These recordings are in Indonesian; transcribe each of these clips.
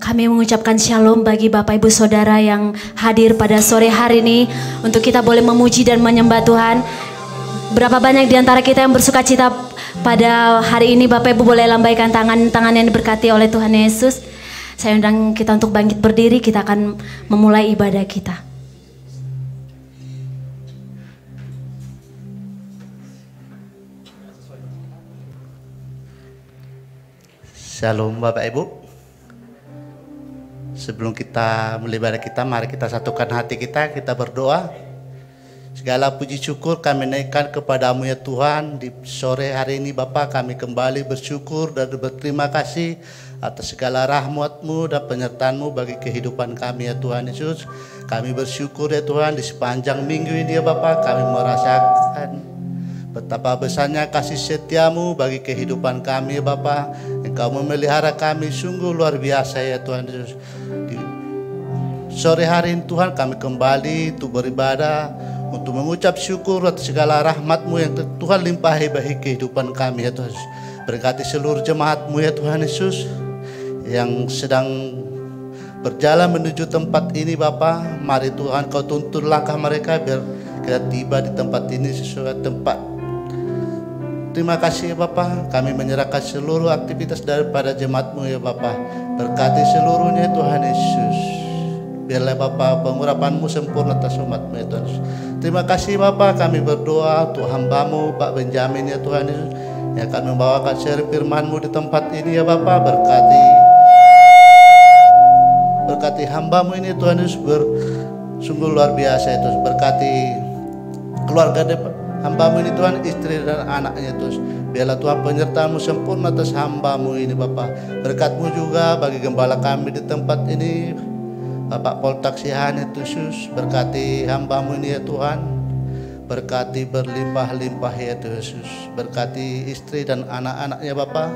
Kami mengucapkan shalom bagi Bapak Ibu Saudara yang hadir pada sore hari ini untuk kita boleh memuji dan menyembah Tuhan. Berapa banyak di antara kita yang bersuka cita pada hari ini? Bapak Ibu boleh lambaikan tangan yang diberkati oleh Tuhan Yesus. Saya undang kita untuk bangkit berdiri, kita akan memulai ibadah kita. Shalom Bapak Ibu. Sebelum kita mulai ibadah kita, mari kita satukan hati kita berdoa. Segala puji syukur kami naikkan kepadamu ya Tuhan. Di sore hari ini Bapa, kami kembali bersyukur dan berterima kasih atas segala rahmat-Mu dan penyertaan-Mu bagi kehidupan kami ya Tuhan Yesus. Kami bersyukur ya Tuhan, di sepanjang minggu ini ya Bapa, kami merasakan betapa besarnya kasih setia-Mu bagi kehidupan kami ya Bapa. Engkau memelihara kami sungguh luar biasa ya Tuhan Yesus. Di sore hari ini Tuhan, kami kembali untuk beribadah, untuk mengucap syukur atas segala rahmat-Mu yang Tuhan limpahi bagi kehidupan kami ya Tuhan Yesus. Berkati seluruh jemaat-Mu ya Tuhan Yesus yang sedang berjalan menuju tempat ini Bapa. Mari Tuhan Kau tuntun langkah mereka biar kita tiba di tempat ini sesuai tempat. Terima kasih ya Bapa, kami menyerahkan seluruh aktivitas daripada jemaat-Mu ya Bapa. Berkati seluruhnya Tuhan Yesus. Biarlah Bapa pengurapan-Mu sempurna atas umat-Mu ya Tuhan Yesus. Terima kasih Bapa, kami berdoa untuk hamba-Mu Pak Benjamin ya Tuhan Yesus, yang akan membawakan seri firman-Mu di tempat ini ya Bapa. Berkati hamba-Mu ini Tuhan Yesus, sungguh luar biasa itu. Berkati keluarga hamba-Mu ini Tuhan, istri dan anaknya Tuhan. Biarlah Tuhan penyertaan-Mu sempurna atas hamba-Mu ini Bapa. Berkat-Mu juga bagi gembala kami di tempat ini, Bapak Poltaksihan ya Yesus. Berkati hamba-Mu ini ya Tuhan. Berkati berlimpah-limpah ya Yesus. Berkati istri dan anak-anaknya Bapa.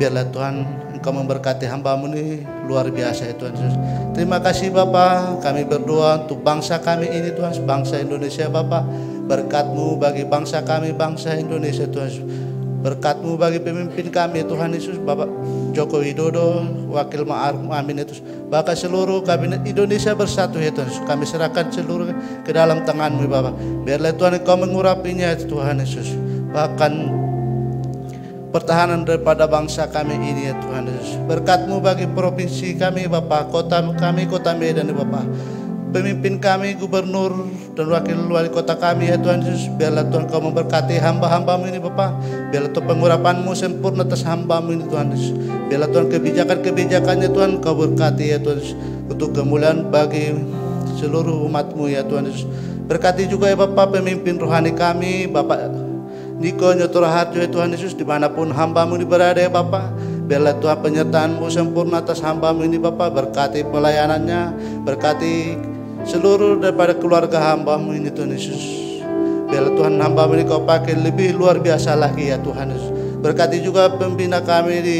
Biarlah Tuhan Engkau memberkati hamba-Mu ini luar biasa ya Tuhan Yesus. Terima kasih Bapa. Kami berdoa untuk bangsa kami ini Tuhan, bangsa Indonesia Bapa. Berkat-Mu bagi bangsa kami, bangsa Indonesia Tuhan Yesus. Berkat-Mu bagi pemimpin kami Tuhan Yesus, Bapak Joko Widodo, Wakil Ma'ruf Amin Yesus. Bahkan seluruh kabinet Indonesia bersatu ya Tuhan Yesus. Kami serahkan seluruh ke dalam tangan-Mu Bapak. Biarlah Tuhan Engkau mengurapinya Tuhan Yesus. Bahkan pertahanan daripada bangsa kami ini ya Tuhan Yesus. Berkat-Mu bagi provinsi kami Bapak, kota kami, kota Medan ya Bapak. Pemimpin kami, gubernur dan wakil wali kota kami ya Tuhan Yesus. Biarlah Tuhan Kau memberkati hamba-hamba-Mu ini Bapak. Biarlah Tuhan pengurapan-Mu sempurna atas hamba-Mu ini Tuhan Yesus. Biarlah Tuhan kebijakan-kebijakannya Tuhan Kau berkati ya Tuhan Yesus, untuk kemuliaan bagi seluruh umat-Mu ya Tuhan Yesus. Berkati juga ya Bapak pemimpin rohani kami, Bapak Niko Nyoto Raharjo ya Tuhan Yesus, dimanapun hamba-Mu ini berada ya Bapak. Biarlah Tuhan penyertaan-Mu sempurna atas hamba-Mu ini Bapak. Berkati pelayanannya, berkati seluruh daripada keluarga hamba-Mu ini Tuhan Yesus. Biarlah Tuhan hamba-Mu ini Kau pakai lebih luar biasa lagi ya Tuhan Yesus. Berkati juga pembina kami di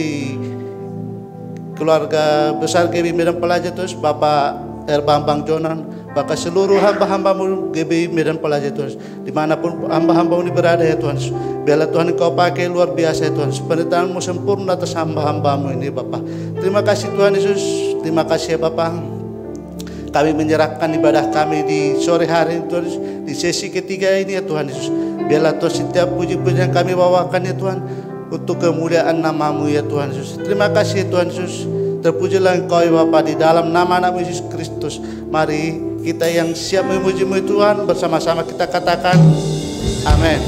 keluarga besar GB Medan Pelajar terus, Bapak Bambang Jonan, bahkan seluruh hamba-hamba-Mu GB Medan Pelajar Tuhan, dimanapun hamba-hamba-Mu ini berada ya Tuhan. Biarlah Tuhan Engkau pakai luar biasa ya Tuhan, penyertaan-Mu sempurna atas hamba-hamba-Mu ini Bapak. Terima kasih Tuhan Yesus, terima kasih ya Bapak. Kami menyerahkan ibadah kami di sore hari ini Tuhan Yesus, di sesi ketiga ini ya Tuhan Yesus. Biarlah Tuhan setiap puji-puji yang kami bawakan ya Tuhan, untuk kemuliaan nama-Mu ya Tuhan Yesus. Terima kasih Tuhan Yesus. Terpujilah Engkau ya Bapa, di dalam nama Yesus Kristus. Mari kita yang siap memuji-Mu Tuhan, bersama-sama kita katakan amin.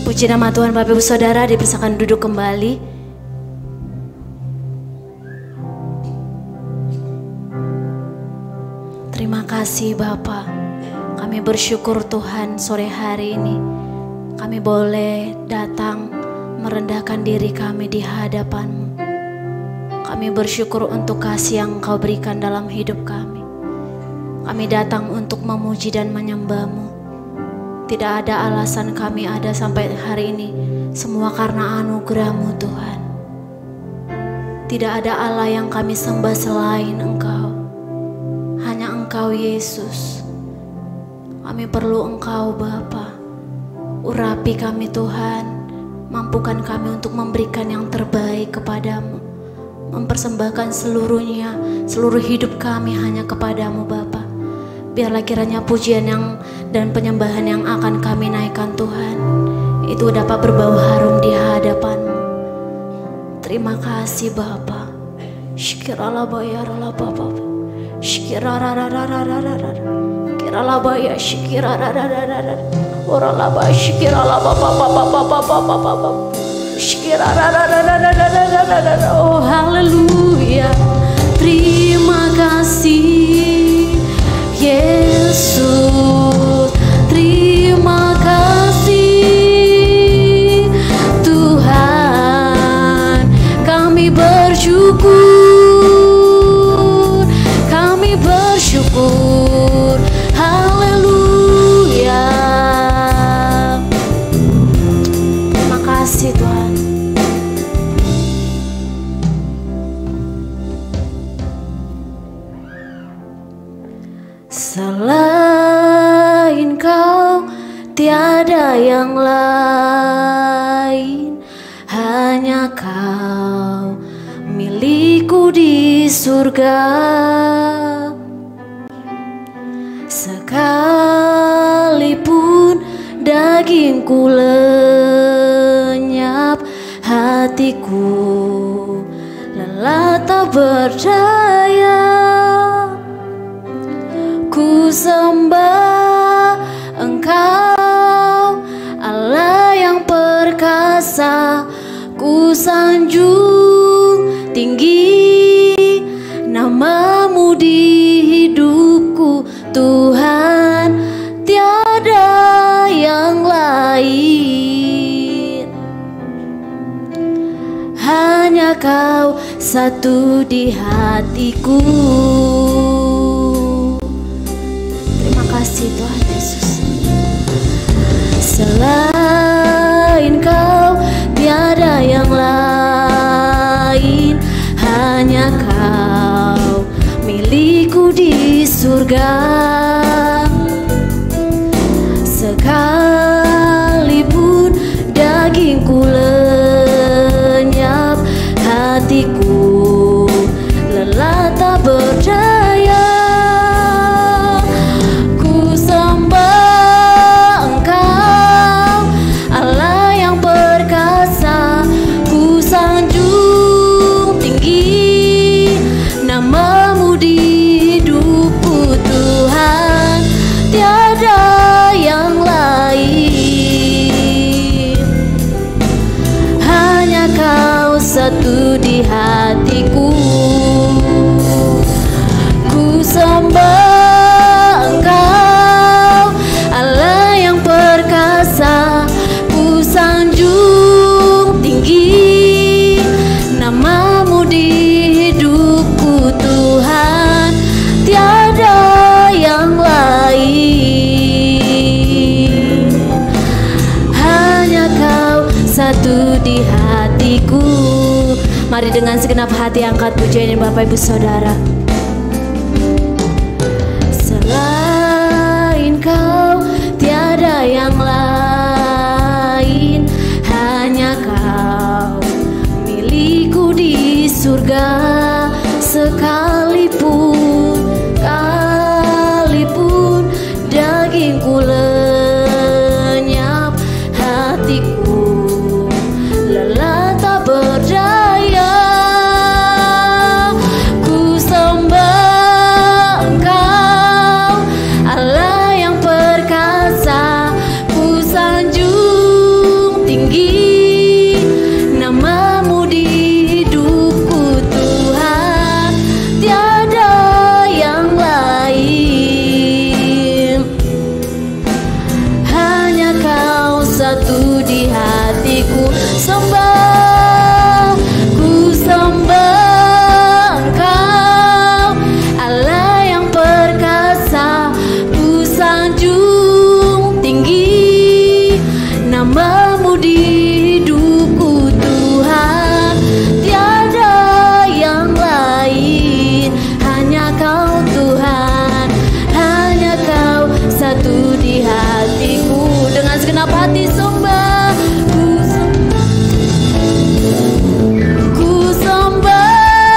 Puji nama Tuhan. Bapak Ibu Saudara dipersilakan duduk kembali. Terima kasih Bapa. Kami bersyukur Tuhan, sore hari ini kami boleh datang merendahkan diri kami di hadapan-Mu. Kami bersyukur untuk kasih yang Kau berikan dalam hidup kami. Kami datang untuk memuji dan menyembah-Mu. Tidak ada alasan kami ada sampai hari ini, semua karena anugerah-Mu Tuhan. Tidak ada Allah yang kami sembah selain Engkau. Hanya Engkau Yesus. Kami perlu Engkau Bapa. Urapi kami Tuhan. Mampukan kami untuk memberikan yang terbaik kepadamu. mempersembahkan seluruhnya, seluruh hidup kami hanya kepadamu Bapa. Biarlah kiranya pujian dan penyembahan yang akan kami naikkan Tuhan, itu dapat berbau harum di hadapan-Mu. Terima kasih Bapa. Syikirala bayarala Bapa. Syikirararararararara. Kirala baya syikirararararara. Orala ba syikirala Bapa. Syikirarararararara. Oh haleluya. Terima kasih Yesus. Terima kasih Tuhan. Kami bersyukur, kami bersyukur, haleluya. Terima kasih Tuhan. Selain Kau tiada yang lain, hanya Kau milikku di surga. Sekalipun dagingku lenyap, hatiku lelah tak berdaya. Ku sembah Engkau, Allah yang perkasa. Ku sanjung tinggi nama-Mu di hidupku, Tuhan, tiada yang lain. Hanya Kau satu di hatiku. Terima kasih Tuhan Yesus. Selain Kau tiada yang lain, hanya Kau milikku di surga. Sekalipun dagingku lenyap, hatiku lelah tak berdaya. Ku sembah Engkau, Allah yang perkasa. Ku sanjung tinggi nama-Mu di hidupku, Tuhan, tiada yang lain. Hanya Kau satu di hatiku. Ku sembah Engkau, Allah yang perkasa. Ku sanjung tinggi nama-Mu di hidupku, Tuhan, tiada yang lain. Hanya Kau satu di hatiku. Mari dengan segenap hati angkat pujian Bapak Ibu Saudara. Selain Kau tiada yang lain, hanya Kau milikku di surga. Sekalipun dagingku lenyap, hatiku lelah tak berdaya. Ku sembah Engkau, Allah yang perkasa. Ku sanjung tinggi nama-Mu di hidupku, Tuhan, tiada yang lain. Hanya Kau satu di hatiku. Sembah, ku sembah Engkau, Allah yang perkasa. Ku sanjung tinggi nama-Mu di hidupku, Tuhan, tiada yang lain. Hanya Kau, Tuhan, hanya Kau satu di hatiku. Dengan segenap hati sembah, ku sembah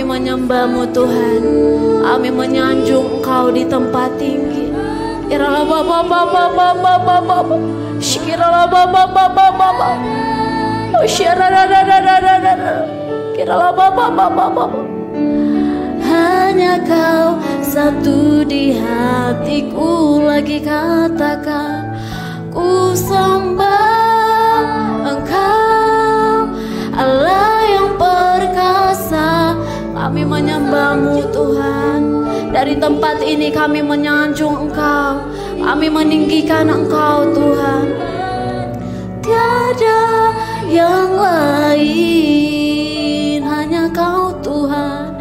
Kami menyembah-Mu Tuhan. Kami menyanjung Engkau di tempat tinggi. Irala baba baba baba baba. Shikirala baba baba baba. Kirala baba baba baba. Hanya Kau satu di hatiku, lagi katakan ku sembah Engkau, Allah yang perkasa. Kami menyembah-Mu Tuhan. Dari tempat ini kami menyanjung Engkau, kami meninggikan Engkau Tuhan. Tiada yang lain, hanya Kau Tuhan.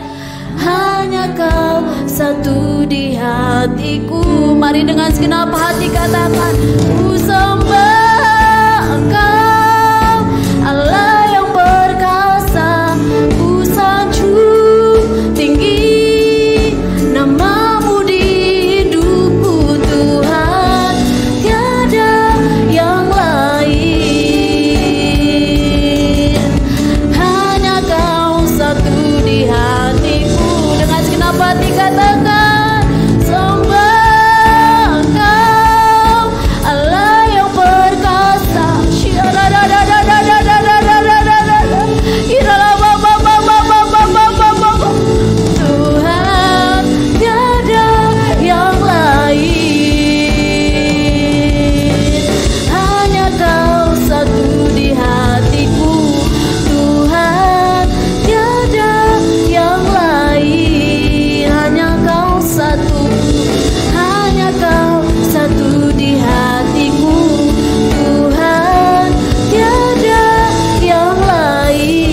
Hanya Kau satu di hatiku. Mari dengan segenap hati katakan, ku sembah Engkau, Allah yang perkasa. Ku sanjung tinggi nama-Mu di hidupku Tuhan. Tiada yang lain, hanya Kau satu di hatiku. Dengan segenap hati katakan, sembah Engkau, Allah yang perkasa. Tuhan, tiada yang lain, hanya Kau satu di hatiku Tuhan. Tiada yang lain, hanya Kau satu, hanya Kau satu di hatiku Tuhan. Tiada yang lain,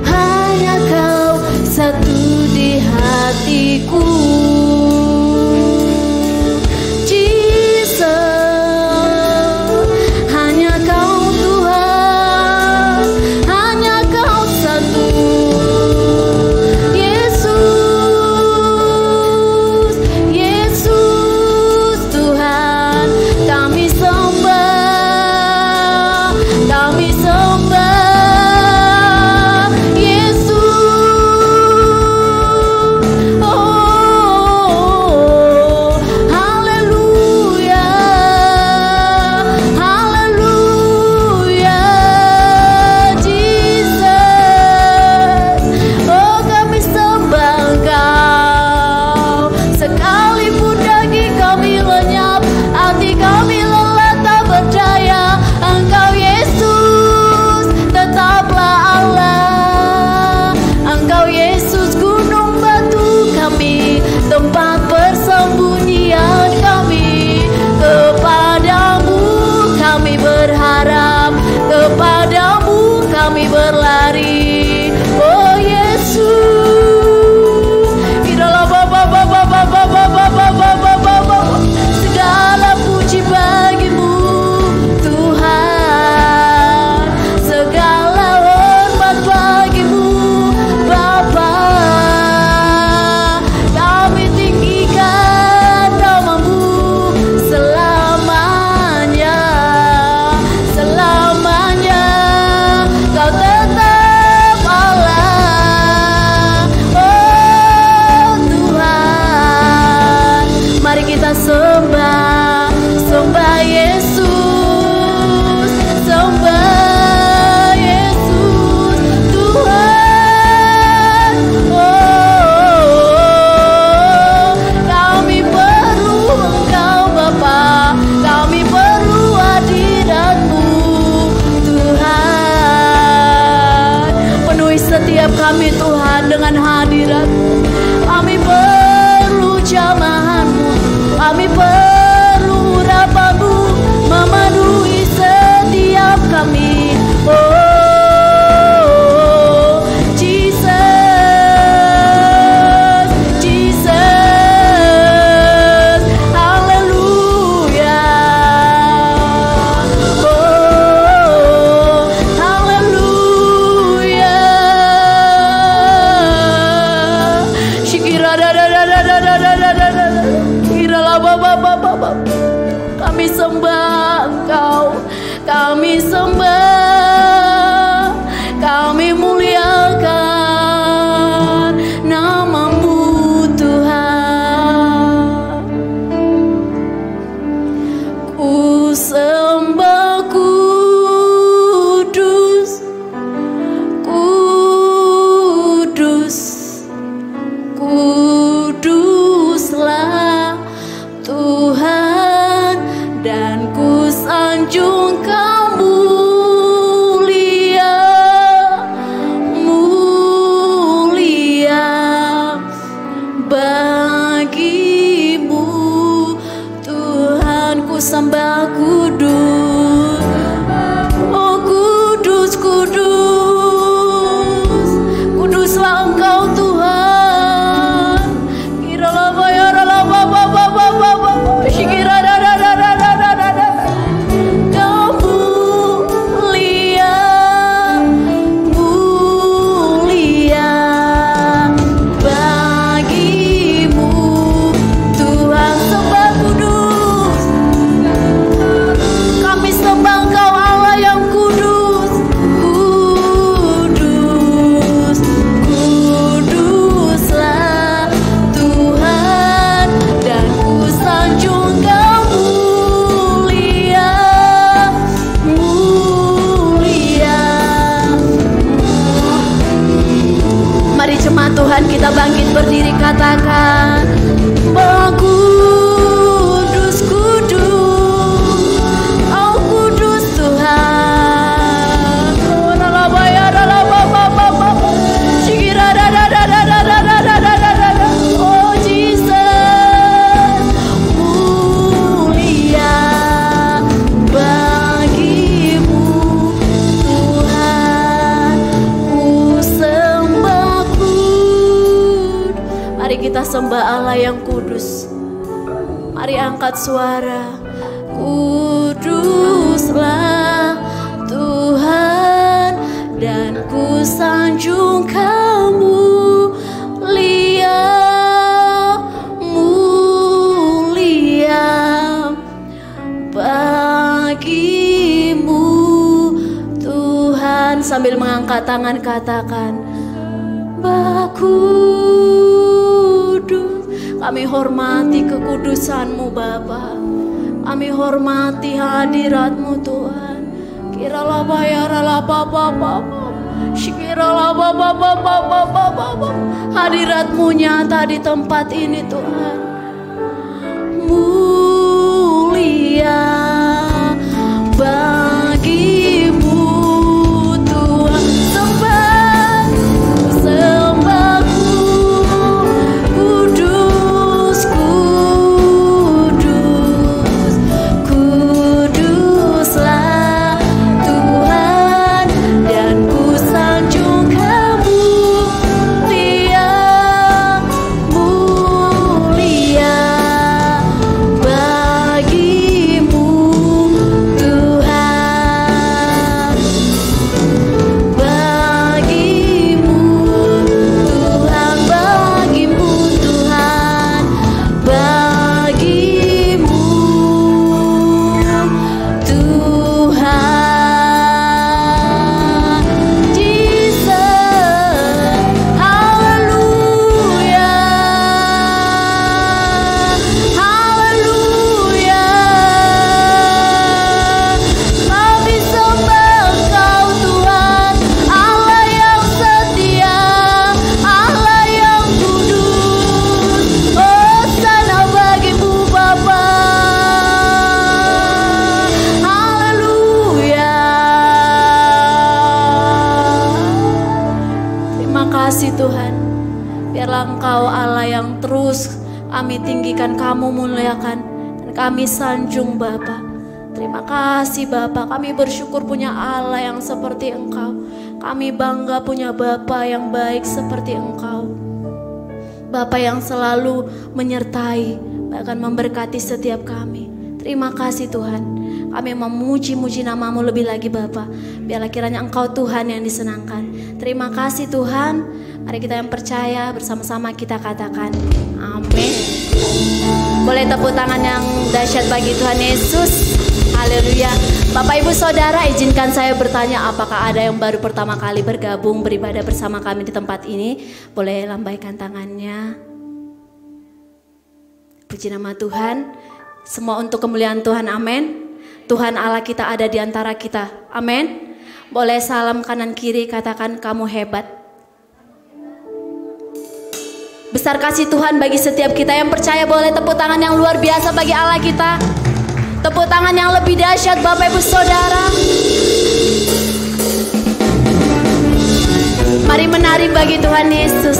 hanya Kau satu di hatiku. Jesus, hanya Kau Tuhan, hanya Kau satu. Yesus, Yesus Tuhan, kami sembah, kami sembah. Yesus, oh, haleluya, haleluya. Jesus, oh kami sembah Engkau. Sekalipun daging kami lenyap, hati kami lelah tak berdaya, Engkau Yesus tetaplah Allah. Engkau Yesus gunung batu kami, tempat persembunyian kami. Kepadamu kami berharap, kepadamu kami berlari. Oh Yesus, Iralah baba baba baba baba baba baba baba. Segala puji bagi-Mu Tuhan, segala hormat bagi-Mu Bapa. Kami tinggikan nama-Mu selamanya, selamanya. Kau tetap Allah, oh Tuhan. Mari kita sembah, sembah Yesus, sembah Yesus Tuhan. Oh, kami perlu Engkau Bapa, kami perlu hadirat-Mu Tuhan. Penuhi setiap kami Tuhan dengan hadirat-Mu. Kami perlu jamahan-Mu, kami perlu urapan-Mu memenuhi setiap kami. Oh Jesus, Jesus, haleluya. Oh haleluya. Shikira da da da da da da da da da. Iralah baba baba baba. Kami sembah Engkau, kami sembah, kami mulia. sembah kudus, kudus, kuduslah Tuhan, dan ku sanjung Kau mulia, mulia bagimu Tuhan. Ku sembah kudus, oh kudus, kudus, kuduslah Engkau Tuhan. Kiralah bayaralah baba shikira da da da da da da da da. Kau mulia, mulia bagimu Tuhan. Sembah kudus, kami sembah Engkau Allah yang kudus, kudus, kuduslah Tuhan, dan ku sanjung Kau mulia, mulia. Mari jemaat Tuhan kita bangkit berdiri, katakan kudus, kudus, oh kudus Tuhan. Oh Jesus, mulia bagimu Tuhan. Ku sembah kudus. Mari kita sembah Allah yang kudus. Mari angkat suara. Kuduslah Tuhan, dan ku sanjung Kau mulia, mulia bagimu Tuhan. Sambil mengangkat tangan katakan kudus. Kami hormati kekudusan-Mu Bapa. Kami hormati hadirat-Mu Tuhan. Kiralah bayaralah baba shikiralah baba. Hadirat-Mu nyata di tempat ini Tuhan. Mulia bagimu Tuhan. Sembah, sembahku, kudus, kudus, kuduslah Tuhan, dan ku sanjung Kau mulia, mulia bagimu Tuhan, bagimu Tuhan, bagimu Tuhan, bagimu Tuhan. Jesus, haleluya, haleluya. Kami sembah Engkau Tuhan, Allah yang setia, Allah yang kudus. Hosana bagimu Bapa, haleluya. Terima kasih Tuhan. Biarlah Engkau Allah yang terus kami tinggikan, Kamu muliakan, dan kami sanjung Bapa. Terima kasih Bapa. Kami bersyukur punya Allah yang seperti Engkau. Kami bangga punya Bapa yang baik seperti Engkau. Bapa yang selalu menyertai, bahkan memberkati setiap kami. Terima kasih Tuhan. Kami memuji-muji nama-Mu lebih lagi Bapa. Biarlah kiranya Engkau Tuhan yang disenangkan. Terima kasih Tuhan. Mari kita yang percaya bersama-sama kita katakan amin. Boleh tepuk tangan yang dahsyat bagi Tuhan Yesus. Haleluya. Bapak Ibu Saudara, izinkan saya bertanya, apakah ada yang baru pertama kali bergabung beribadah bersama kami di tempat ini? Boleh lambaikan tangannya. Puji nama Tuhan. Semua untuk kemuliaan Tuhan, amin. Tuhan Allah kita ada di antara kita. Amin. Boleh salam kanan kiri, katakan kamu hebat. Besar kasih Tuhan bagi setiap kita yang percaya. Boleh tepuk tangan yang luar biasa bagi Allah kita. Tepuk tangan yang lebih dahsyat Bapak Ibu Saudara. Mari menari bagi Tuhan Yesus.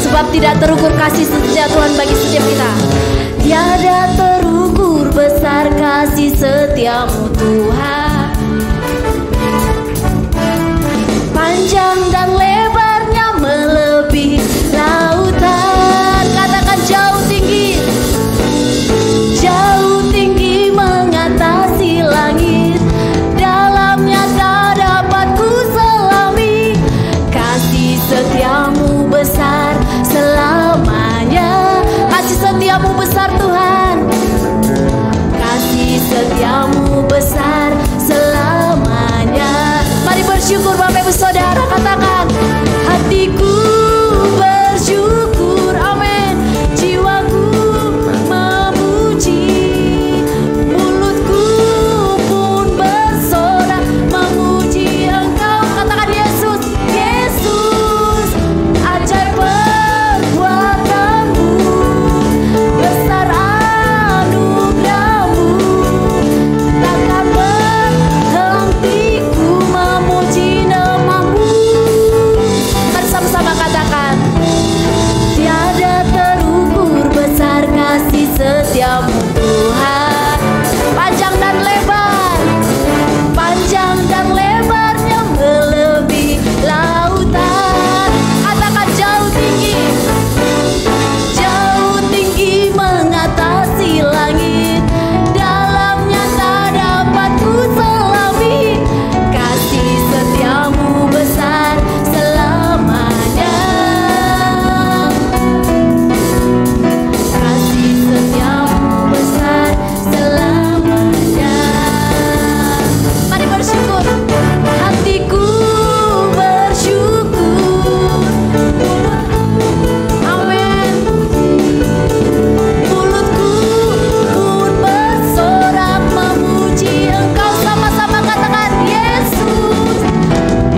Sebab tidak terukur kasih setia Tuhan bagi setiap kita. Tiada terukur besar kasih setiamu Tuhan. Panjang dan lebarnya melebihi lautan. Katakan jauh tinggi. Jauh tinggi mengatasi langit. Dalamnya tak dapat ku selami. Kasih setiamu besar selamanya. Kasih setiamu besar Tuhan. Kasih setiamu besar selamanya. Mari bersyukur Bapak Ibu Saudara, katakan hatiku bersyukur, amin. Jiwaku memuji, mulutku pun bersorak memuji Engkau. Katakan Yesus, Yesus, ajaib perbuatanmu, besar anugerahmu, takkan berhenti ku memuji namamu. Mari sama-sama katakan, tiada terukur besar kasih setiamu Tuhan. Panjang dan lebar, panjang dan lebarnya melebihi lautan. Katakan jauh tinggi, jauh tinggi mengatasi langit. Dalamnya tak dapat ku selami. Kasih setiamu besar selamanya. Kasih setiamu besar selamanya. Mari bersyukur. Hatiku bersyukur, amin. Mulutku pun bersorak memuji Engkau. Sama-sama katakan Yesus,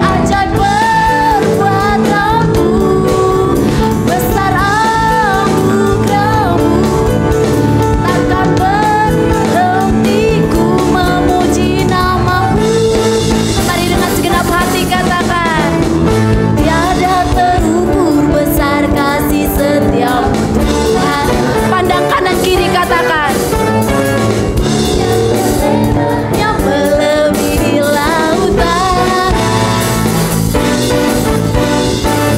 ajaib perbuatanmu, besar anugerahmu, takkan berhenti ku memuji namamu. Mari dengan segenap hati katakan, tiada terukur besar kasih setiamu Tuhan. Pandang kanan kiri katakan, yang melebihi lautan.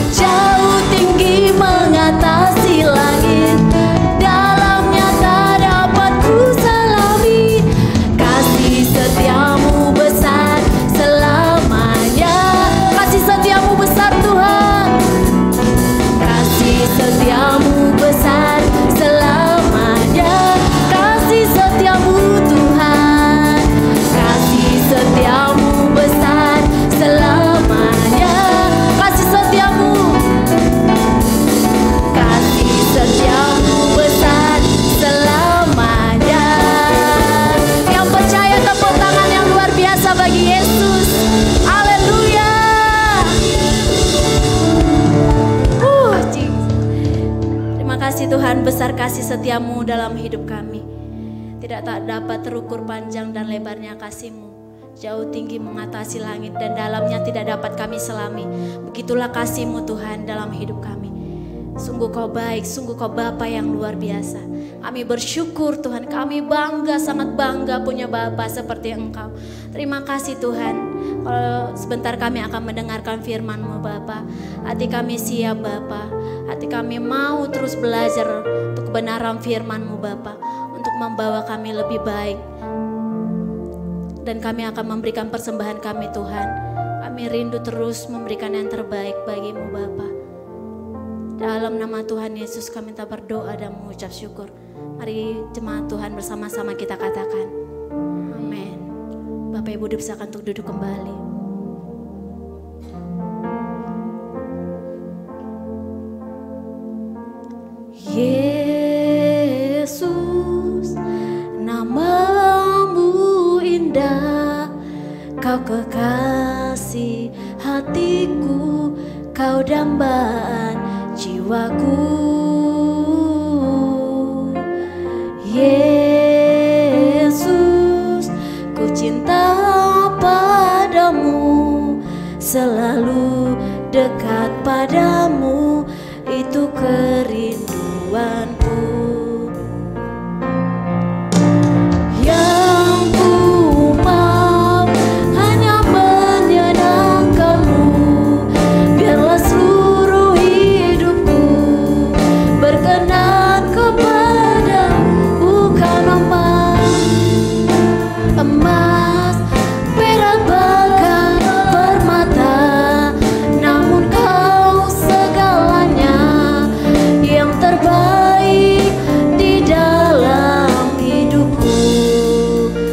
Jauh tinggi mengatasi langit. Dalamnya tak dapat ku selami. Kasih setiamu besar selamanya. Kasih setiamu besar Tuhan. Kasih setiamu besar selamanya. Kasih setiamu Tuhan. Kasih setiamu besar selamanya. Kasih setiamu, kasih setiamu besar selamanya. Yang percaya tepuk tangan yang luar biasa bagi Yesus. Haleluya. Jesus. Terima kasih Tuhan, besar kasih setiamu dalam hidup kami. Tidak tak dapat terukur panjang dan lebarnya kasih-Mu. Jauh tinggi mengatasi langit dan dalamnya tidak dapat kami selami. Begitulah kasih-Mu Tuhan dalam hidup kami. Sungguh Kau baik, sungguh Kau Bapa yang luar biasa. Kami bersyukur Tuhan, kami bangga, sangat bangga punya Bapa seperti Engkau. Terima kasih Tuhan. Kalau sebentar kami akan mendengarkan firman-Mu Bapa. Hati kami siap Bapa. Hati kami mau terus belajar untuk kebenaran firman-Mu Bapa. Untuk membawa kami lebih baik. Dan kami akan memberikan persembahan kami Tuhan. Kami rindu terus memberikan yang terbaik bagi-Mu Bapa. Dalam nama Tuhan Yesus kami minta berdoa dan mengucap syukur. Mari jemaat Tuhan bersama-sama kita katakan amin. Bapak Ibu dipersilakan untuk duduk kembali. Kau kekasih hatiku, Kau dambaan jiwaku. Yesus, ku cinta padamu, selalu dekat padamu, itu kerinduanku. Yang ku mau hanya menyenangkanmu, biarlah seluruh hidupku berkenan kepadamu. Bukan emas, perak, bahkan permata, namun Kau segalanya, yang terbaik di dalam hidupku.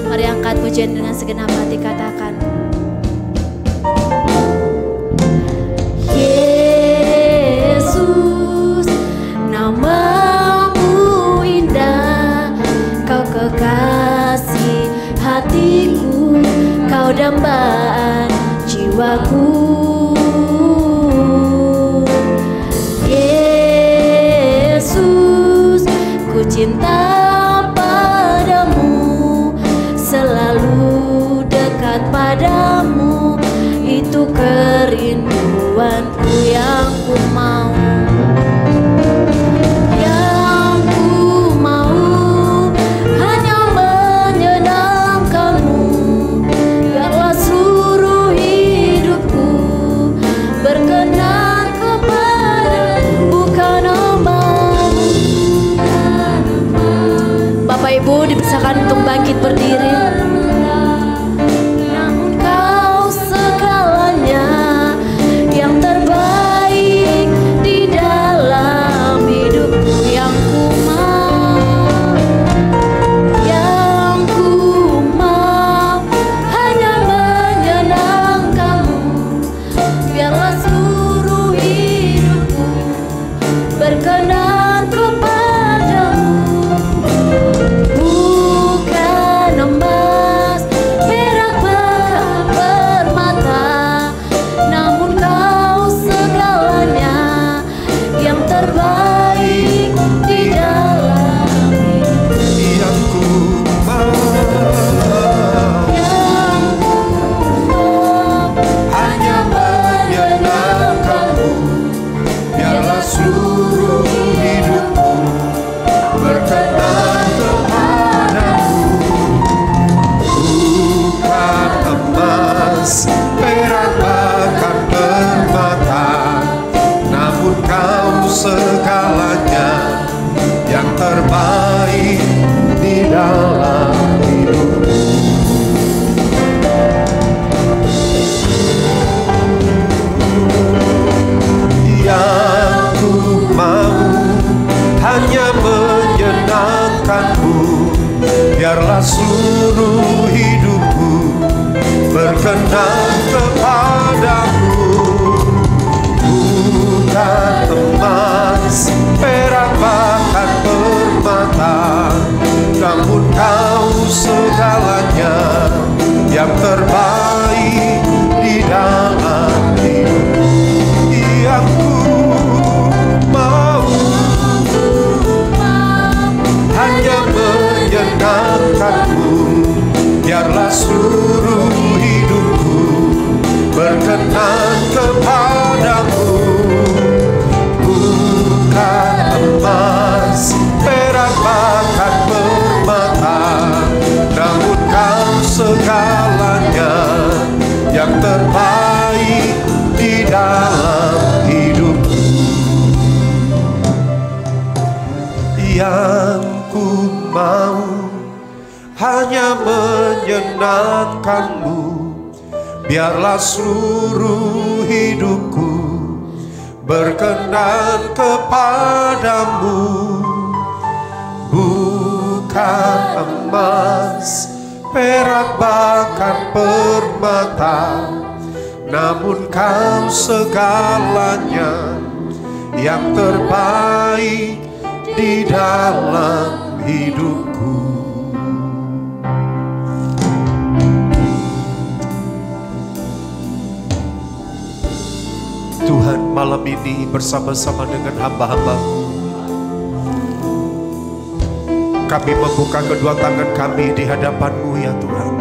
Mari angkat pujian dengan segenap hati, katakan: Yesus, namamu indah, Kau kekasih hatiku, Kau dambaan jiwaku. Yesus, ku cinta padamu, selalu dekat padamu, itu kerinduanku. Yang ku mau, yang ku mau hanya menyenangkanmu, biarlah seluruh hidupku berkenan kepada. Bukan emas. Bapak Ibu dipersilakan untuk bangkit berdiri. Namun Kau segalanya, yang terbaik di dalam hidupku. Yang ku mau, yang ku mau hanya menyenangkanmu, biarlah seluruh hidupku berkenan kepadamu. Bukan emas, perak, bahkan permata, namun Kau segalanya, yang terbaik di dalam hidupku. Yang ku mau Yang ku mau hanya menyenangkanmu, biarlah seluruh hidupku berkenan kepadamu. Bukan emas, perak, bahkan permata, namun Kau segalanya, yang terbaik di dalam hidupku. Yang ku mau hanya menyenangkanmu, biarlah seluruh hidupku berkenan kepadamu. Bukan emas, perak, bahkan permata, namun Kau segalanya, yang terbaik di dalam hidupku. Yang ku mau hanya menyenangkanmu, biarlah seluruh hidupku berkenan kepadamu. Bukan emas, perak, bahkan permata, namun Kau segalanya, yang terbaik di dalam hidupku. Yang ku mau hanya menyenangkanmu, biarlah seluruh hidupku berkenan kepadamu. Bukan emas, perak, bahkan permata, namun Kau segalanya, yang terbaik di dalam hidupku. Tuhan, malam ini bersama-sama dengan hamba-hamba-Mu, kami membuka kedua tangan kami di hadapan-Mu ya Tuhan.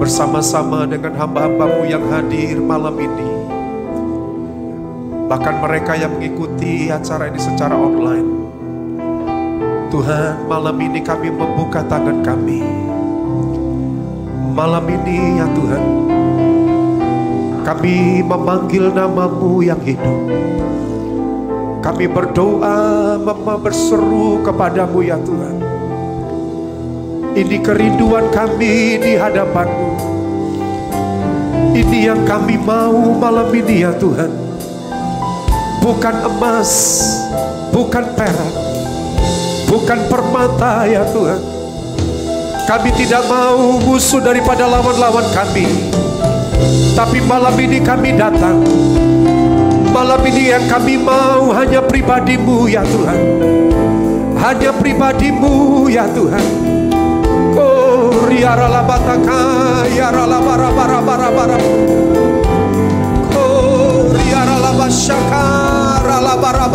Bersama-sama dengan hamba-hamba-Mu yang hadir malam ini, bahkan mereka yang mengikuti acara ini secara online. Tuhan, malam ini kami membuka tangan kami. Malam ini ya Tuhan, kami memanggil nama-Mu yang hidup. Kami berdoa, berseru kepadamu ya Tuhan. Ini kerinduan kami di hadapan-Mu. Ini yang kami mau malam ini ya Tuhan. Bukan emas, bukan perak, bukan permata ya Tuhan. Kami tidak mau musuh daripada lawan-lawan kami. Tapi malam ini kami datang. Malam ini yang kami mau hanya pribadi-Mu ya Tuhan. Hanya pribadi-Mu ya Tuhan. Oh, riarala bataka, yarala bara. Oh, riarala basyaka, rala bara.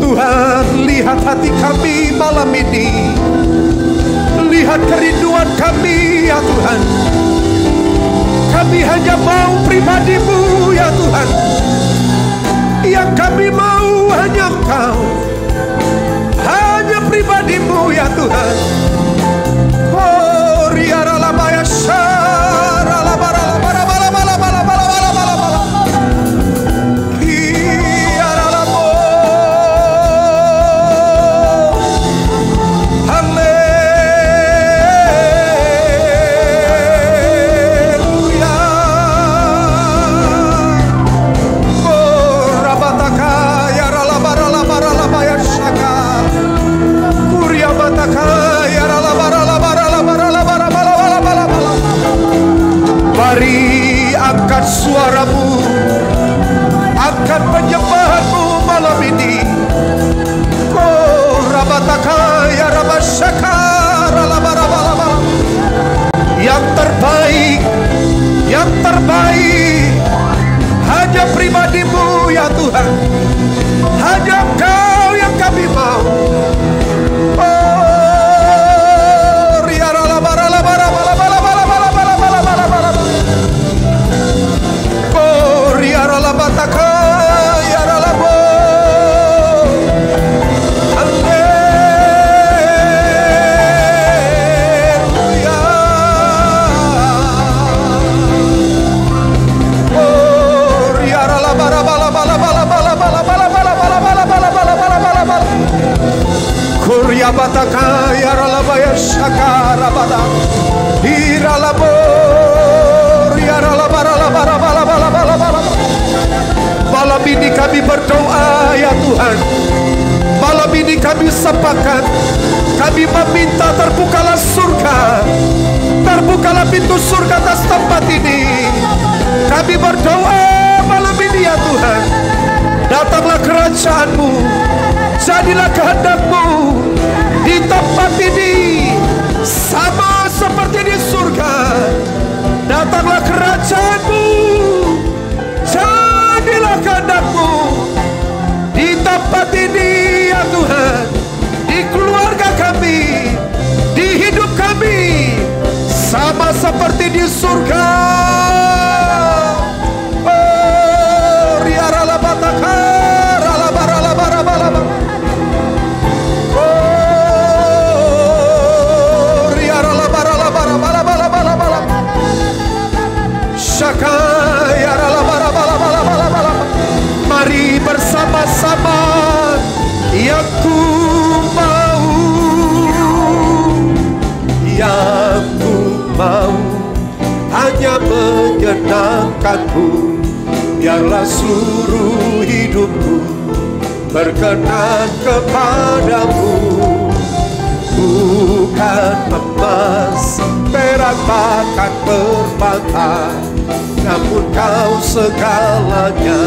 Tuhan, lihat hati kami malam ini. Lihat kerinduan kami ya Tuhan. Kami hanya mau pribadi-Mu ya Tuhan. Yang kami mau hanya Engkau. Hanya pribadi-Mu ya Tuhan. Oh, riarala bayasya, rala bara. Mari angkat suaramu, angkat penyembahanmu malam ini. Oh, rabataka ya rabasyaka, ralabarabala. Yang terbaik hanya pribadi-Mu ya Tuhan. Hanya Engkau yang kami mau. Oh, riaralabarabala. Bataka ya ralabo. Haleluya. Oh, ya ralabara bala. Kurya bataka ya ralabaya shakara bada. Iralabo ya ralabara. Malam ini kami berdoa ya Tuhan. Malam ini kami sepakat. Kami meminta terbukalah surga. Terbukalah pintu surga atas tempat ini. Kami berdoa malam ini ya Tuhan. Datanglah kerajaan-Mu. Jadilah kehendak-Mu di tempat ini. Sama seperti di surga. Datanglah kerajaan-Mu. Jadilah kehendak-Mu di tempat ini ya Tuhan. Di keluarga kami, di hidup kami, sama seperti di surga. Oh, riarala bataka, ralabarabara. Oh, riarala barabara. Shaka ya ralabarabara. Mari bersama-sama. Yang ku mau hanya menyenangkan-Mu. Biarlah seluruh hidupku berkenan kepada-Mu. Bukan emas, perak, bahkan permata, namun Kau segalanya,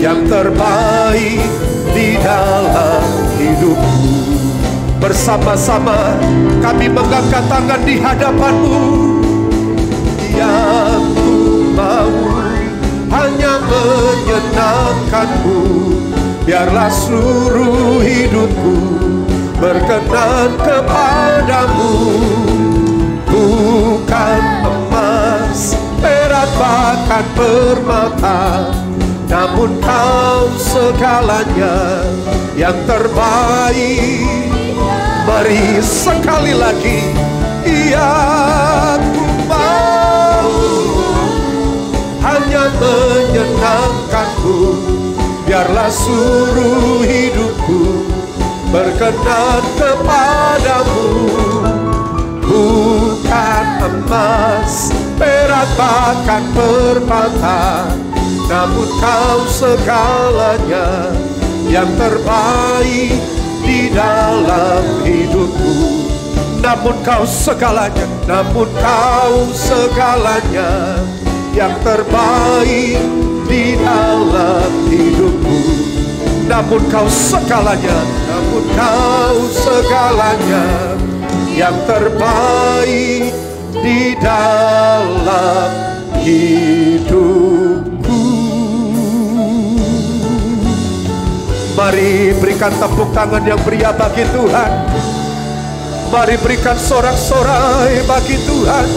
yang terbaik di dalam hidupku. Bersama-sama kami mengangkat tangan di hadapan-Mu. Yang biarlah seluruh hidupku berkenan kepadamu. Bukan emas, perak, bahkan permata, namun kau segalanya yang terbaik. Mari sekali lagi, iya ku mau hanya menyenangkanmu, biarlah seluruh hidupku berkenan kepadamu. Bukan emas, perak, bahkan permata, namun kau segalanya yang terbaik di dalam hidupku. Namun kau segalanya, namun kau segalanya yang terbaik di dalam hidupku. Namun kau segalanya, namun kau segalanya yang terbaik di dalam hidupku. Mari berikan tepuk tangan yang meriah bagi Tuhan. Mari berikan sorak-sorai bagi Tuhan.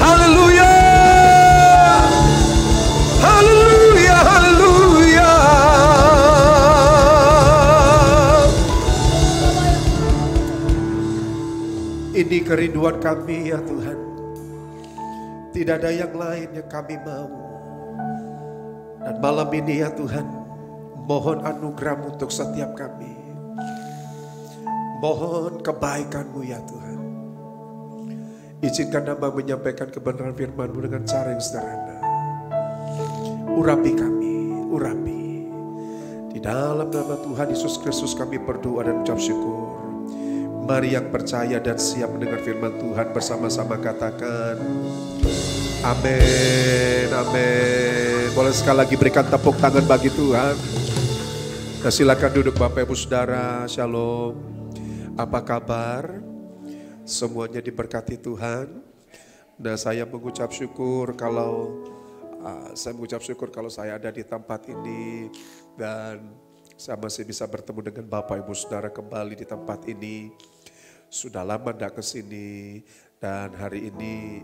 Haleluya, haleluya, haleluya. Ini kerinduan kami ya Tuhan. Tidak ada yang lain yang kami mau. Dan malam ini ya Tuhan, mohon anugerah-Mu untuk setiap kami. Mohon kebaikan-Mu ya Tuhan. Izinkan hamba menyampaikan kebenaran firman-Mu dengan cara yang sederhana. Urapi kami, urapi. Di dalam nama Tuhan Yesus Kristus kami berdoa dan ucap syukur. Mari yang percaya dan siap mendengar firman Tuhan bersama-sama katakan amin, amin. Boleh sekali lagi berikan tepuk tangan bagi Tuhan. Nah, silakan duduk Bapak Ibu Saudara. Shalom. Apa kabar? Semuanya diberkati Tuhan. Nah, saya mengucap syukur kalau saya ada di tempat ini dan saya masih bisa bertemu dengan Bapak Ibu Saudara kembali di tempat ini. Sudah lama tidak ke sini dan hari ini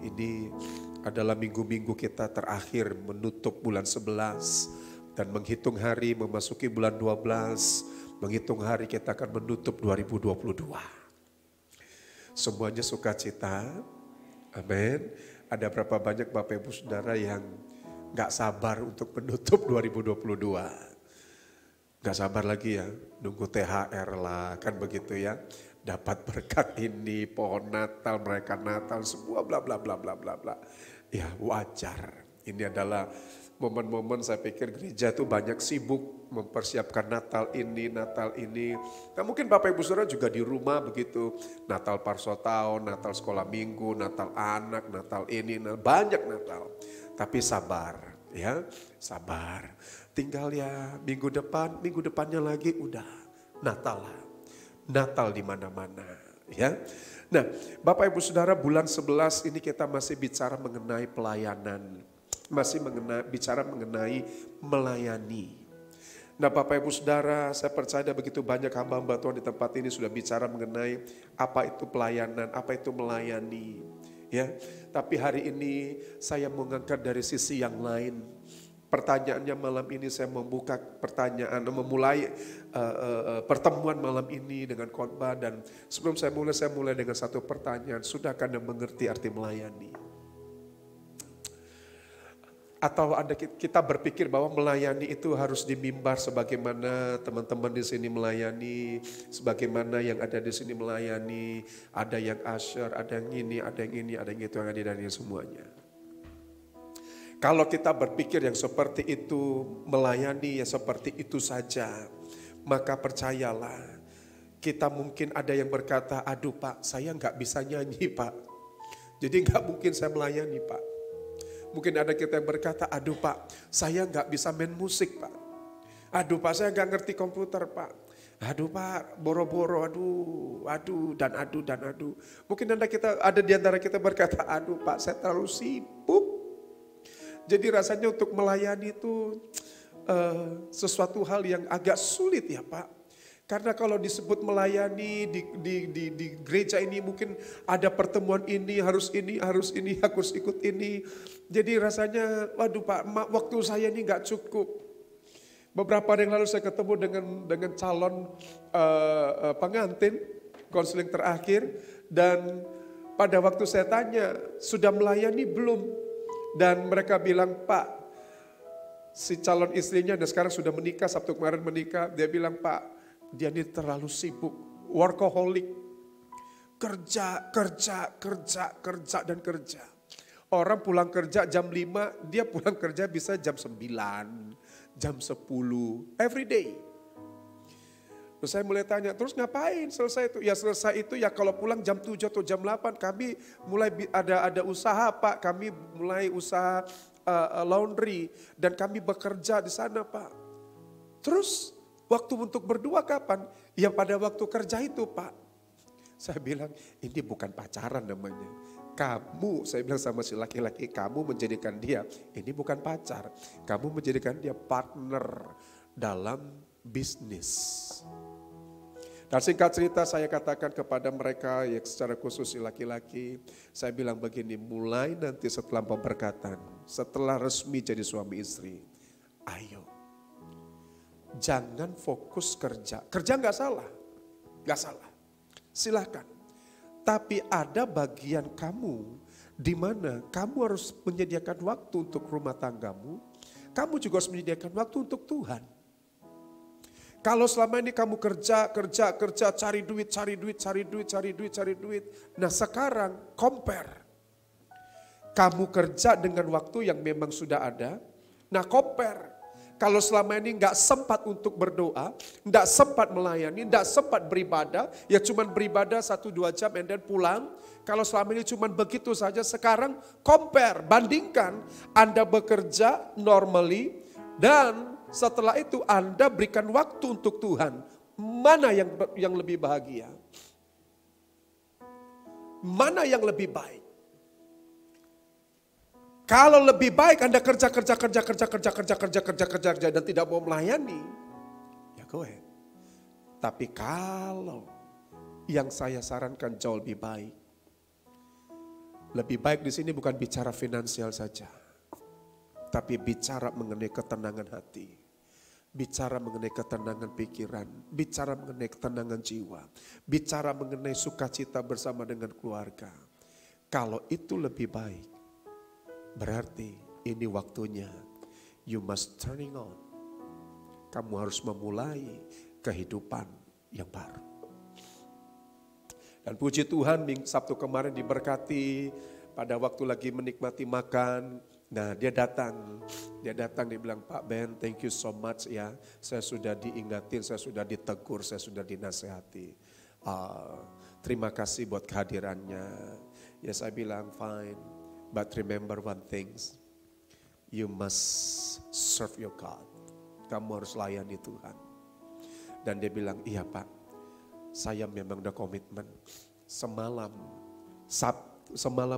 adalah minggu-minggu kita terakhir menutup bulan 11 dan menghitung hari memasuki bulan 12, menghitung hari kita akan menutup 2022. Semuanya sukacita, amin. Ada berapa banyak Bapak Ibu Saudara yang gak sabar untuk menutup 2022. Gak sabar lagi ya, nunggu THR lah, kan begitu ya. Dapat berkat ini, pohon Natal, merayakan Natal, semua bla bla bla bla bla bla. Ya wajar, ini adalah momen-momen saya pikir gereja itu banyak sibuk mempersiapkan Natal ini. Nah mungkin Bapak Ibu Saudara juga di rumah begitu. Natal parso tahun, Natal sekolah minggu, Natal anak, Natal ini, banyak Natal. Tapi sabar ya, sabar. Tinggal ya minggu depannya lagi udah Natal lah. Natal di mana-mana ya. Nah, Bapak Ibu Saudara, bulan 11 ini kita masih bicara mengenai pelayanan. Masih bicara mengenai melayani. Nah, Bapak Ibu Saudara, saya percaya ada begitu banyak hamba-hamba Tuhan di tempat ini sudah bicara mengenai apa itu pelayanan, apa itu melayani ya. Tapi hari ini saya mengangkat dari sisi yang lain. Pertanyaannya malam ini saya membuka pertanyaan, memulai pertemuan malam ini dengan khotbah dan sebelum saya mulai dengan satu pertanyaan. Sudahkah Anda mengerti arti melayani? Atau kita berpikir bahwa melayani itu harus di mimbar sebagaimana teman-teman di sini melayani, sebagaimana yang ada di sini melayani, ada yang usher, ada yang ini, ada yang ini, ada yang itu, yang ada dan yang semuanya. Kalau kita berpikir yang seperti itu, melayani ya seperti itu saja, maka percayalah, kita mungkin ada yang berkata, aduh Pak, saya nggak bisa nyanyi Pak, jadi nggak mungkin saya melayani Pak. Mungkin ada kita yang berkata, aduh Pak, saya nggak bisa main musik Pak. Aduh Pak, saya nggak ngerti komputer Pak. Aduh Pak, boro-boro, aduh, dan aduh. Mungkin ada di antara kita berkata, aduh Pak, saya terlalu sibuk. Jadi rasanya untuk melayani itu sesuatu hal yang agak sulit ya Pak. Karena kalau disebut melayani di gereja ini mungkin ada pertemuan ini, harus ikut ini. Jadi rasanya, waduh Pak, waktu saya ini gak cukup. Beberapa hari yang lalu saya ketemu dengan calon pengantin, konseling terakhir. Dan pada waktu saya tanya, sudah melayani belum? Dan mereka bilang, Pak, si calon istrinya dan sekarang sudah menikah, Sabtu kemarin menikah. Dia bilang, Pak, dia ini terlalu sibuk, workaholic. Kerja. Orang pulang kerja jam 5, dia pulang kerja bisa jam 9, jam 10, every day. Terus saya mulai tanya, terus ngapain selesai itu? Ya selesai itu ya kalau pulang jam 7 atau jam 8 kami mulai ada usaha Pak. Kami mulai usaha laundry dan kami bekerja di sana Pak. Terus waktu untuk berdua kapan? Ya pada waktu kerja itu Pak. Saya bilang ini bukan pacaran namanya. Kamu, saya bilang sama si laki-laki, kamu menjadikan dia, ini bukan pacar. Kamu menjadikan dia partner dalam bisnis. Dan singkat cerita saya katakan kepada mereka yang secara khusus si laki-laki, saya bilang begini, mulai nanti setelah pemberkatan, setelah resmi jadi suami istri, ayo. Jangan fokus kerja. Kerja gak salah. Silahkan. Tapi ada bagian kamu di mana kamu harus menyediakan waktu untuk rumah tanggamu. Kamu juga harus menyediakan waktu untuk Tuhan. Kalau selama ini kamu kerja, cari duit. Nah sekarang compare. Kamu kerja dengan waktu yang memang sudah ada. Nah compare. Kalau selama ini gak sempat untuk berdoa, gak sempat melayani, gak sempat beribadah, ya cuman beribadah 1-2 jam and then pulang. Kalau selama ini cuman begitu saja, sekarang compare, bandingkan Anda bekerja normally dan setelah itu Anda berikan waktu untuk Tuhan. Mana yang lebih bahagia? Mana yang lebih baik? Kalau lebih baik Anda kerja dan tidak mau melayani, ya go ahead. Tapi kalau yang saya sarankan jauh lebih baik di sini bukan bicara finansial saja, tapi bicara mengenai ketenangan hati, bicara mengenai ketenangan pikiran, bicara mengenai ketenangan jiwa, bicara mengenai sukacita bersama dengan keluarga. Kalau itu lebih baik, berarti ini waktunya you must turning on. Kamu harus memulai kehidupan yang baru. Dan puji Tuhan Sabtu kemarin diberkati pada waktu lagi menikmati makan. Nah dia datang dia bilang, Pak Ben thank you so much ya. Saya sudah diingatin, saya sudah ditegur, saya sudah dinasehati. Terima kasih buat kehadirannya. Ya saya bilang fine. But remember one thing, you must serve your God. Kamu harus layani Tuhan. Dan dia bilang, iya Pak, saya memang udah komitmen. Semalam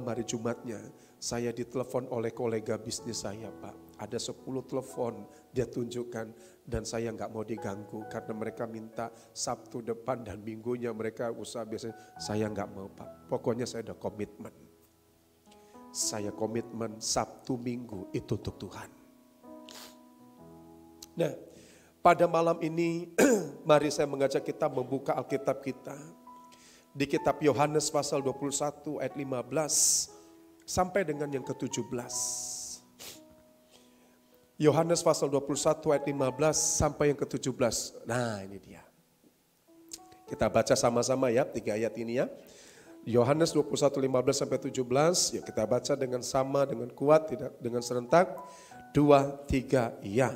hari Jumatnya, saya ditelepon oleh kolega bisnis saya Pak. Ada 10 telepon dia tunjukkan dan saya gak mau diganggu. Karena mereka minta Sabtu depan dan minggunya mereka usaha biasanya. Saya gak mau Pak, pokoknya saya udah komitmen. Saya komitmen Sabtu Minggu itu untuk Tuhan. Nah, pada malam ini mari saya mengajak kita membuka Alkitab kita. Di kitab Yohanes pasal 21 ayat 15 sampai dengan yang ke-17. Yohanes pasal 21 ayat 15 sampai yang ke-17. Nah ini dia. Kita baca sama-sama ya 3 ayat ini ya. Yohanes 21, 15 sampai 17, ya kita baca dengan sama, dengan kuat, tidak dengan serentak. 2, 3, ya.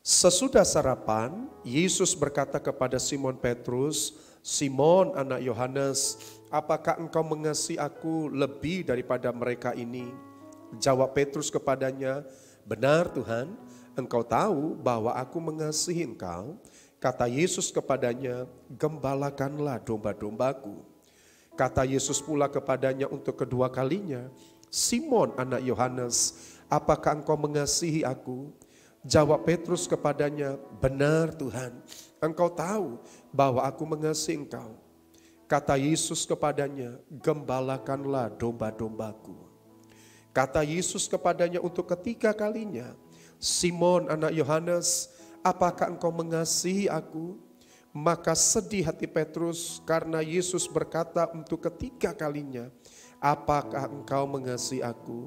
Sesudah sarapan, Yesus berkata kepada Simon Petrus, Simon anak Yohanes, apakah engkau mengasihi aku lebih daripada mereka ini? Jawab Petrus kepadanya, benar Tuhan, engkau tahu bahwa aku mengasihi engkau. Kata Yesus kepadanya, gembalakanlah domba-dombaku. Kata Yesus pula kepadanya untuk kedua kalinya, Simon anak Yohanes, apakah engkau mengasihi aku? Jawab Petrus kepadanya, benar Tuhan, Engkau tahu bahwa aku mengasihi Engkau. Kata Yesus kepadanya, gembalakanlah domba-dombaku. Kata Yesus kepadanya untuk ketiga kalinya, Simon anak Yohanes, apakah engkau mengasihi aku? Maka sedih hati Petrus karena Yesus berkata untuk ketiga kalinya, apakah engkau mengasihi aku?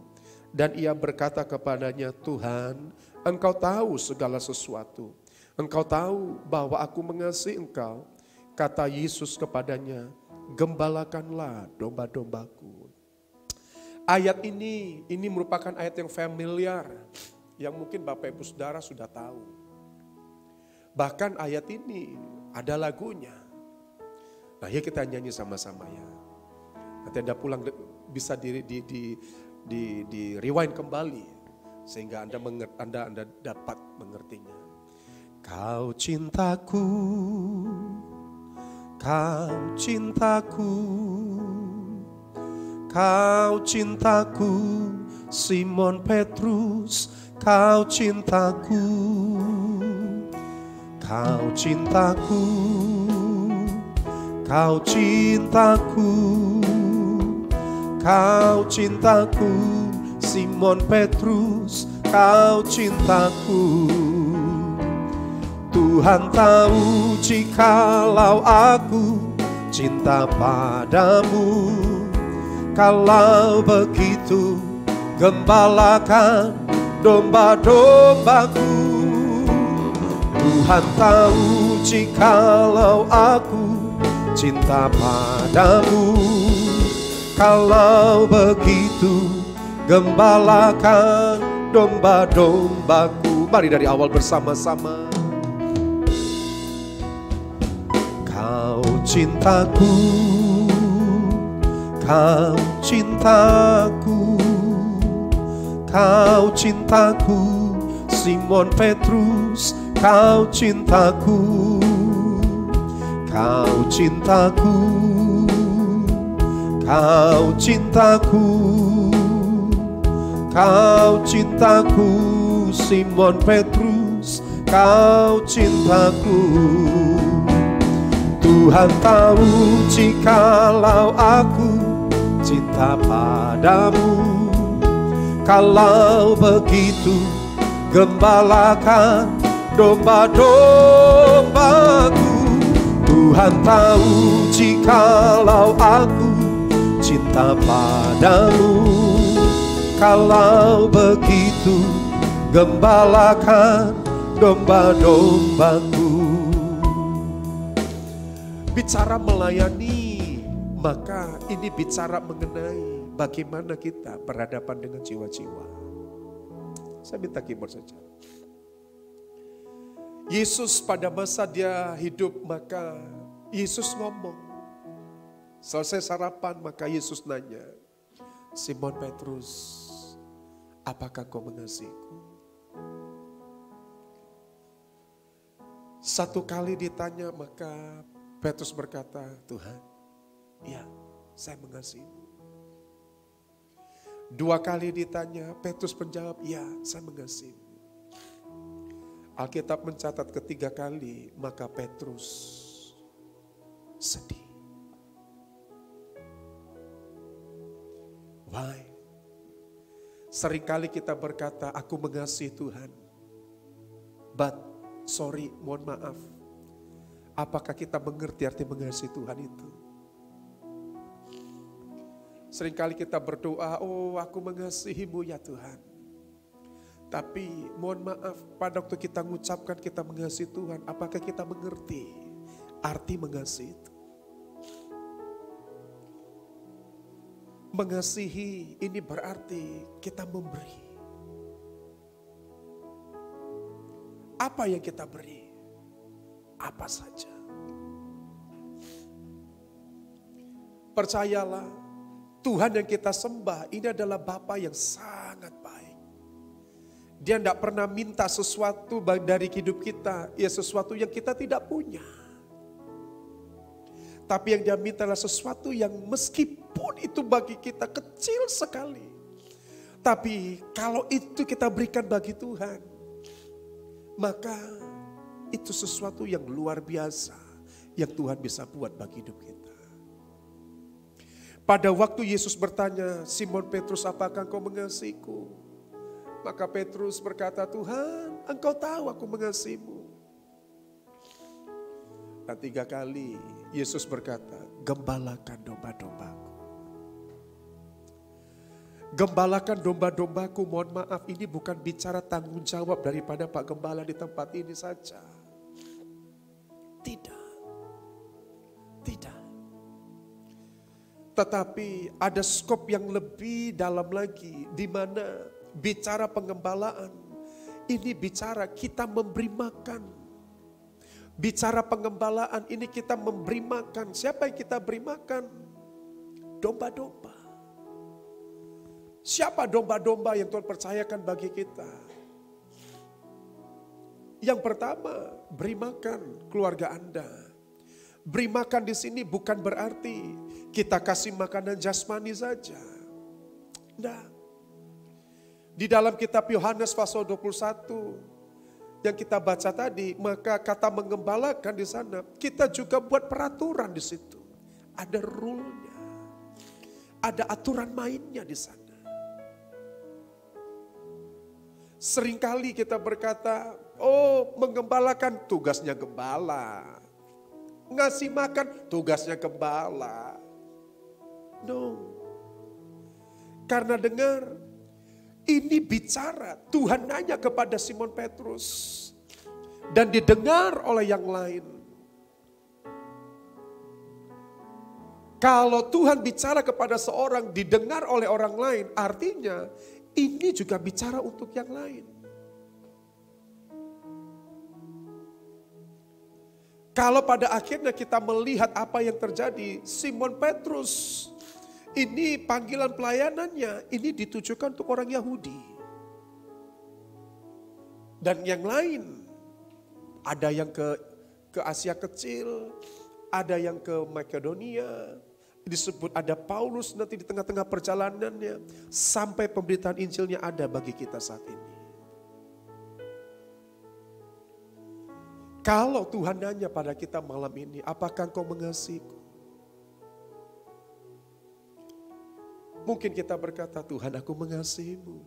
Dan ia berkata kepadanya, Tuhan, Engkau tahu segala sesuatu. Engkau tahu bahwa aku mengasihi Engkau. Kata Yesus kepadanya, gembalakanlah domba-dombaku. Ayat ini merupakan ayat yang familiar, yang mungkin Bapak Ibu Saudara sudah tahu. Bahkan ayat ini ada lagunya. Nah, ya kita nyanyi sama-sama ya. Nanti Anda pulang bisa di rewind kembali sehingga Anda dapat mengertinya. Kau cintaku, kau cintaku, kau cintaku, Simon Petrus, kau cintaku. Kau cintaku, kau cintaku, kau cintaku, Simon Petrus, kau cintaku. Tuhan tahu jikalau aku cinta padamu, kalau begitu gembalakan domba-dombaku. Tuhan tahu jikalau aku cinta padamu, kalau begitu gembalakan domba-dombaku. Mari dari awal bersama-sama. Kau cintaku, kau cintaku, kau cintaku, Simon Petrus, kau cintaku, kau cintaku, kau cintaku, kau cintaku, Simon Petrus, kau cintaku. Tuhan tahu jikalau aku cinta padamu, kalau begitu gembalakan domba-dombaku. Tuhan tahu jikalau aku cinta padamu, kalau begitu gembalakan domba-dombaku. Bicara melayani, maka ini bicara mengenai bagaimana kita berhadapan dengan jiwa-jiwa. Saya minta keyboard saja. Yesus pada masa dia hidup, maka Yesus ngomong. Selesai sarapan, maka Yesus nanya, Simon Petrus, apakah kau mengasihiku? Satu kali ditanya, maka Petrus berkata, Tuhan, ya, saya mengasihimu. Dua kali ditanya, Petrus menjawab, ya, saya mengasihimu. Alkitab mencatat ketiga kali, maka Petrus sedih. Why? Seringkali kita berkata, aku mengasihi Tuhan. But, sorry, mohon maaf. Apakah kita mengerti arti mengasihi Tuhan itu? Seringkali kita berdoa, oh aku mengasihimu ya Tuhan. Tapi mohon maaf, pada waktu kita mengucapkan kita mengasihi Tuhan, apakah kita mengerti arti mengasihi itu? Mengasihi ini berarti kita memberi. Apa yang kita beri? Apa saja. Percayalah, Tuhan yang kita sembah ini adalah Bapa yang sangat baik. Dia tidak pernah minta sesuatu dari hidup kita, ya sesuatu yang kita tidak punya. Tapi yang dia minta adalah sesuatu yang meskipun itu bagi kita kecil sekali. Tapi kalau itu kita berikan bagi Tuhan, Maka itu sesuatu yang luar biasa yang Tuhan bisa buat bagi hidup kita. Pada waktu Yesus bertanya, Simon Petrus, apakah engkau mengasihiku? Maka Petrus berkata, Tuhan, engkau tahu aku mengasihimu. Dan 3 kali Yesus berkata, gembalakan domba-dombaku. Gembalakan domba-dombaku, mohon maaf, ini bukan bicara tanggung jawab daripada Pak Gembala di tempat ini saja. Tidak. Tidak. Tetapi ada skop yang lebih dalam lagi, di mana bicara pengembalaan, ini bicara kita memberi makan. Bicara pengembalaan ini kita memberi makan. Siapa yang kita beri makan? Domba-domba. Siapa domba-domba yang Tuhan percayakan bagi kita? Yang pertama, beri makan keluarga Anda. Beri makan di sini bukan berarti kita kasih makanan jasmani saja. Nah, di dalam kitab Yohanes pasal 21 yang kita baca tadi, maka kata mengembalakan di sana, kita juga buat peraturan di situ. Ada rule-nya. Ada aturan mainnya di sana. Seringkali kita berkata, oh mengembalakan tugasnya gembala. Ngasih makan tugasnya gembala. No. Karena dengar, ini bicara, Tuhan nanya kepada Simon Petrus. Dan didengar oleh yang lain. Kalau Tuhan bicara kepada seorang, didengar oleh orang lain, artinya ini juga bicara untuk yang lain. Kalau pada akhirnya kita melihat apa yang terjadi, Simon Petrus, ini panggilan pelayanannya, ini ditujukan untuk orang Yahudi. Dan yang lain, ada yang ke Asia Kecil, ada yang ke Makedonia, disebut ada Paulus nanti di tengah-tengah perjalanannya, sampai pemberitaan Injilnya ada bagi kita saat ini. Kalau Tuhan nanya pada kita malam ini, apakah engkau mengasihiku? Mungkin kita berkata, Tuhan aku mengasihimu.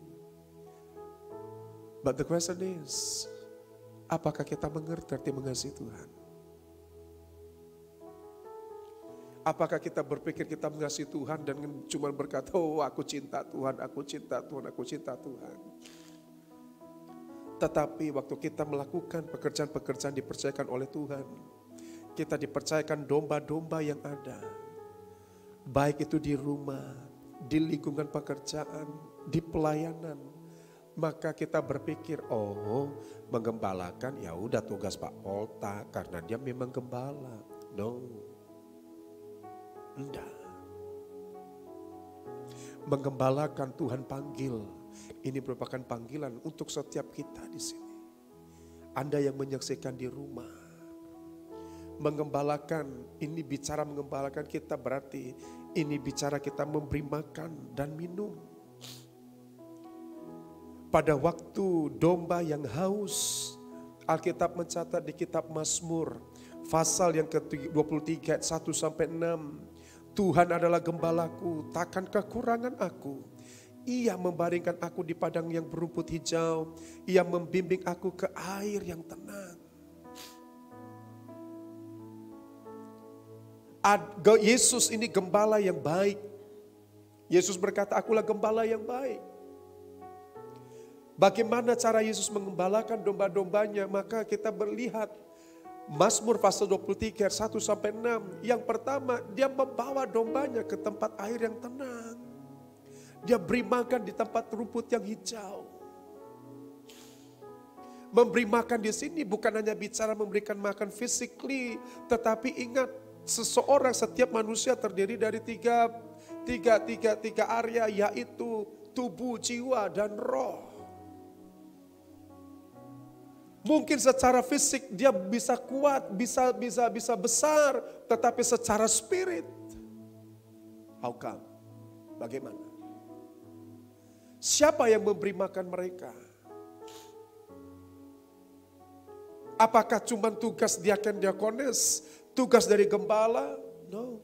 But the question is, apakah kita mengerti arti mengasihi Tuhan? Apakah kita berpikir kita mengasihi Tuhan dan cuma berkata, oh aku cinta Tuhan, aku cinta Tuhan, aku cinta Tuhan. Tetapi waktu kita melakukan pekerjaan-pekerjaan dipercayakan oleh Tuhan, kita dipercayakan domba-domba yang ada. Baik itu di rumah, di lingkungan pekerjaan, di pelayanan. Maka kita berpikir, oh menggembalakan ya udah tugas Pak Polta karena dia memang gembala. No. Enggak. Menggembalakan Tuhan panggil. Ini merupakan panggilan untuk setiap kita di sini. Anda yang menyaksikan di rumah. Menggembalakan, ini bicara menggembalakan kita berarti ini bicara kita memberi makan dan minum. Pada waktu domba yang haus, Alkitab mencatat di kitab Mazmur, pasal yang ke-23 ayat 1-6. Tuhan adalah gembalaku, takkan kekurangan aku. Ia membaringkan aku di padang yang berumput hijau. Ia membimbing aku ke air yang tenang. Yesus ini gembala yang baik. Yesus berkata, akulah gembala yang baik. Bagaimana cara Yesus mengembalakan domba-dombanya? Maka kita melihat Mazmur pasal 23 ayat 1-6. Yang pertama, dia membawa dombanya ke tempat air yang tenang. Dia beri makan di tempat rumput yang hijau. Memberi makan di sini bukan hanya bicara memberikan makan physically, tetapi ingat seseorang, setiap manusia terdiri dari tiga area, yaitu tubuh, jiwa, dan roh. Mungkin secara fisik dia bisa kuat, bisa besar, tetapi secara spirit, how come? Bagaimana? Siapa yang memberi makan mereka? Apakah cuma tugas diaken diakones, tugas dari gembala? No.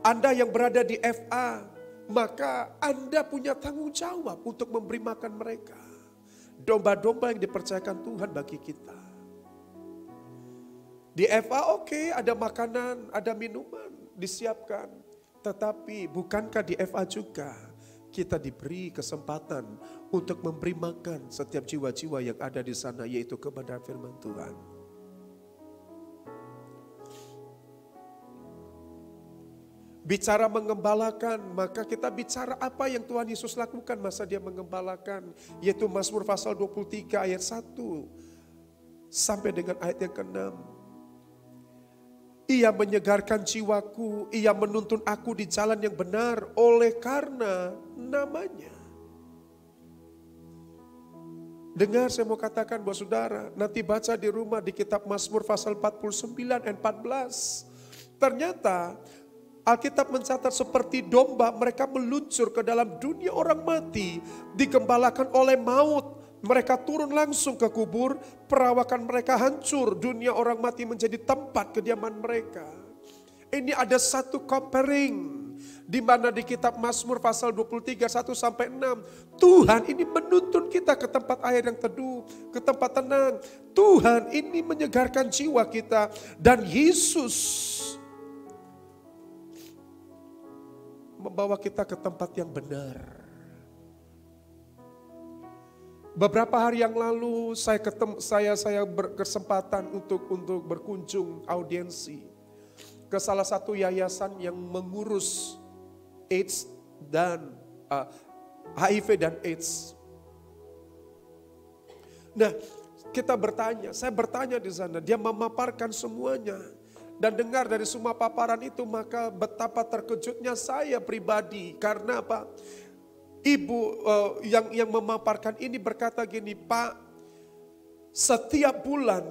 Anda yang berada di FA, maka Anda punya tanggung jawab untuk memberi makan mereka. Domba-domba yang dipercayakan Tuhan bagi kita. Di FA oke, ada makanan, ada minuman disiapkan. Tetapi bukankah di FA juga kita diberi kesempatan untuk memberi makan setiap jiwa-jiwa yang ada di sana, yaitu kebenaran firman Tuhan. Bicara mengembalakan, maka kita bicara apa yang Tuhan Yesus lakukan masa dia mengembalakan, yaitu Mazmur pasal 23 ayat 1 sampai dengan ayat yang ke-6. Ia menyegarkan jiwaku, ia menuntun aku di jalan yang benar oleh karena namanya. Dengar, saya mau katakan buat saudara, nanti baca di rumah di kitab Mazmur pasal 49 ayat 14. Ternyata Alkitab mencatat seperti domba mereka meluncur ke dalam dunia orang mati, digembalakan oleh maut. Mereka turun langsung ke kubur, perawakan mereka hancur, dunia orang mati menjadi tempat kediaman mereka. Ini ada satu comparing, di mana di kitab Mazmur pasal 23 1 sampai 6, Tuhan ini menuntun kita ke tempat air yang teduh, ke tempat tenang. Tuhan ini menyegarkan jiwa kita, dan Yesus membawa kita ke tempat yang benar. Beberapa hari yang lalu saya berkesempatan untuk berkunjung audiensi ke salah satu yayasan yang mengurus AIDS dan HIV dan AIDS. Nah, saya bertanya di sana, dia memaparkan semuanya. Dan dengar dari semua paparan itu, maka betapa terkejutnya saya pribadi. Karena apa? Ibu yang memaparkan ini berkata gini, Pak, setiap bulan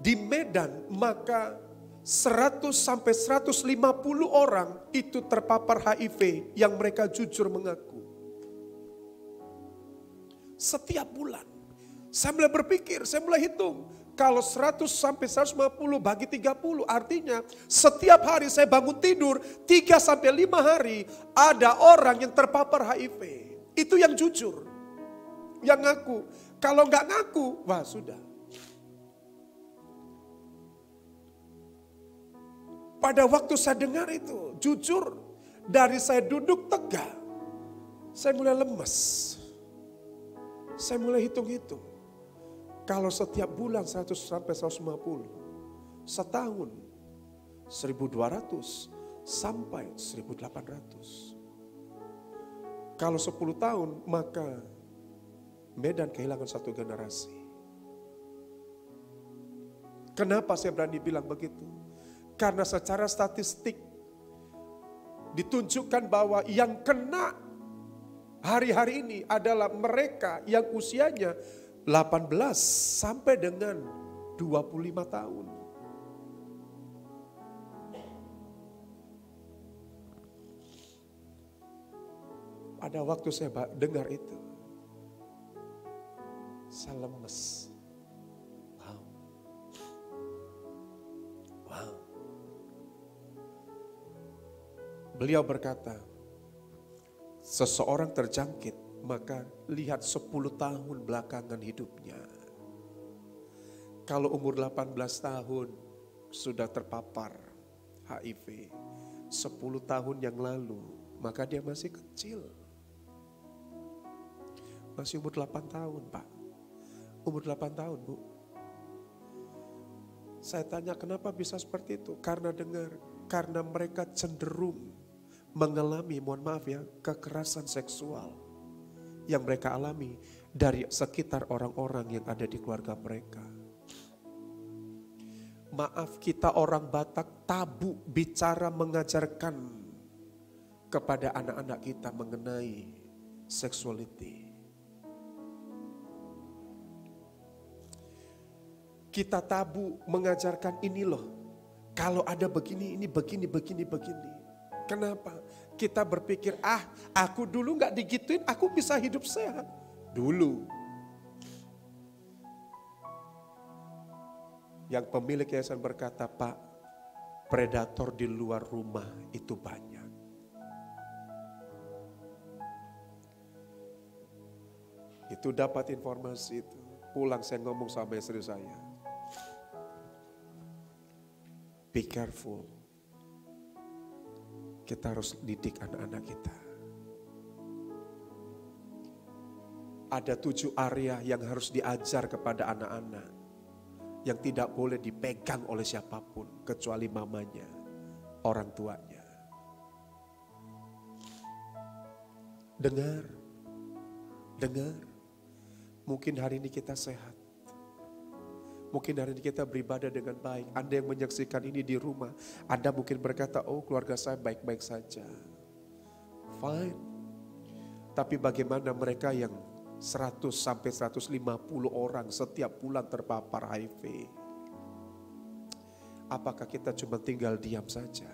di Medan maka 100 sampai 150 orang itu terpapar HIV yang mereka jujur mengaku. Setiap bulan. Saya mulai berpikir, saya mulai hitung. Kalau 100 sampai 150 bagi 30, artinya setiap hari saya bangun tidur 3 sampai 5 hari ada orang yang terpapar HIV. Itu yang jujur, yang ngaku. Kalau nggak ngaku, wah sudah. Pada waktu saya dengar itu, jujur, dari saya duduk tegak, saya mulai lemes. Saya mulai hitung-hitung. Kalau setiap bulan 100 sampai 150, setahun 1.200 sampai 1.800. Kalau 10 tahun maka Medan kehilangan satu generasi. Kenapa saya berani bilang begitu? Karena secara statistik ditunjukkan bahwa yang kena hari-hari ini adalah mereka yang usianya 18 sampai dengan 25 tahun. Pada waktu saya dengar itu, saya lemes. Wow. Beliau berkata, seseorang terjangkit, maka lihat 10 tahun belakangan hidupnya. Kalau umur 18 tahun sudah terpapar HIV, 10 tahun yang lalu, maka dia masih kecil. Masih umur 8 tahun, Pak. Umur 8 tahun, Bu. Saya tanya kenapa bisa seperti itu? Karena mereka cenderung mengalami, mohon maaf ya, kekerasan seksual yang mereka alami dari sekitar orang-orang yang ada di keluarga mereka. Maaf, kita orang Batak tabu bicara mengajarkan kepada anak-anak kita mengenai sexuality. Kita tabu mengajarkan ini loh, kalau ada begini, ini begini. Kenapa? Kita berpikir, aku dulu gak digituin, aku bisa hidup sehat. Dulu. Yang pemilik yayasan berkata, Pak, predator di luar rumah itu banyak. Itu dapat informasi itu. Pulang saya ngomong sama istri saya. Be careful. Kita harus didik anak-anak kita. Ada 7 area yang harus diajar kepada anak-anak. Yang tidak boleh dipegang oleh siapapun. Kecuali mamanya, orang tuanya. Dengar. Mungkin hari ini kita sehat. Mungkin hari ini kita beribadah dengan baik. Anda yang menyaksikan ini di rumah, Anda mungkin berkata, oh keluarga saya baik-baik saja. Fine. Tapi bagaimana mereka yang 100 sampai 150 orang setiap bulan terpapar HIV? Apakah kita cuma tinggal diam saja?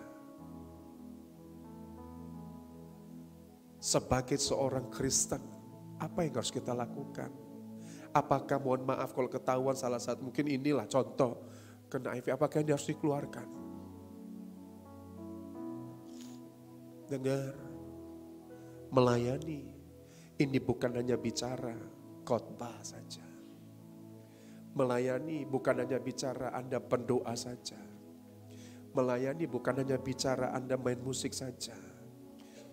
Sebagai seorang Kristen, apa yang harus kita lakukan? Apakah mohon maaf kalau ketahuan salah satu, mungkin inilah contoh kena HIV, apakah ini harus dikeluarkan? Dengar, melayani ini bukan hanya bicara khotbah saja. Melayani bukan hanya bicara Anda pendoa saja. Melayani bukan hanya bicara Anda main musik saja.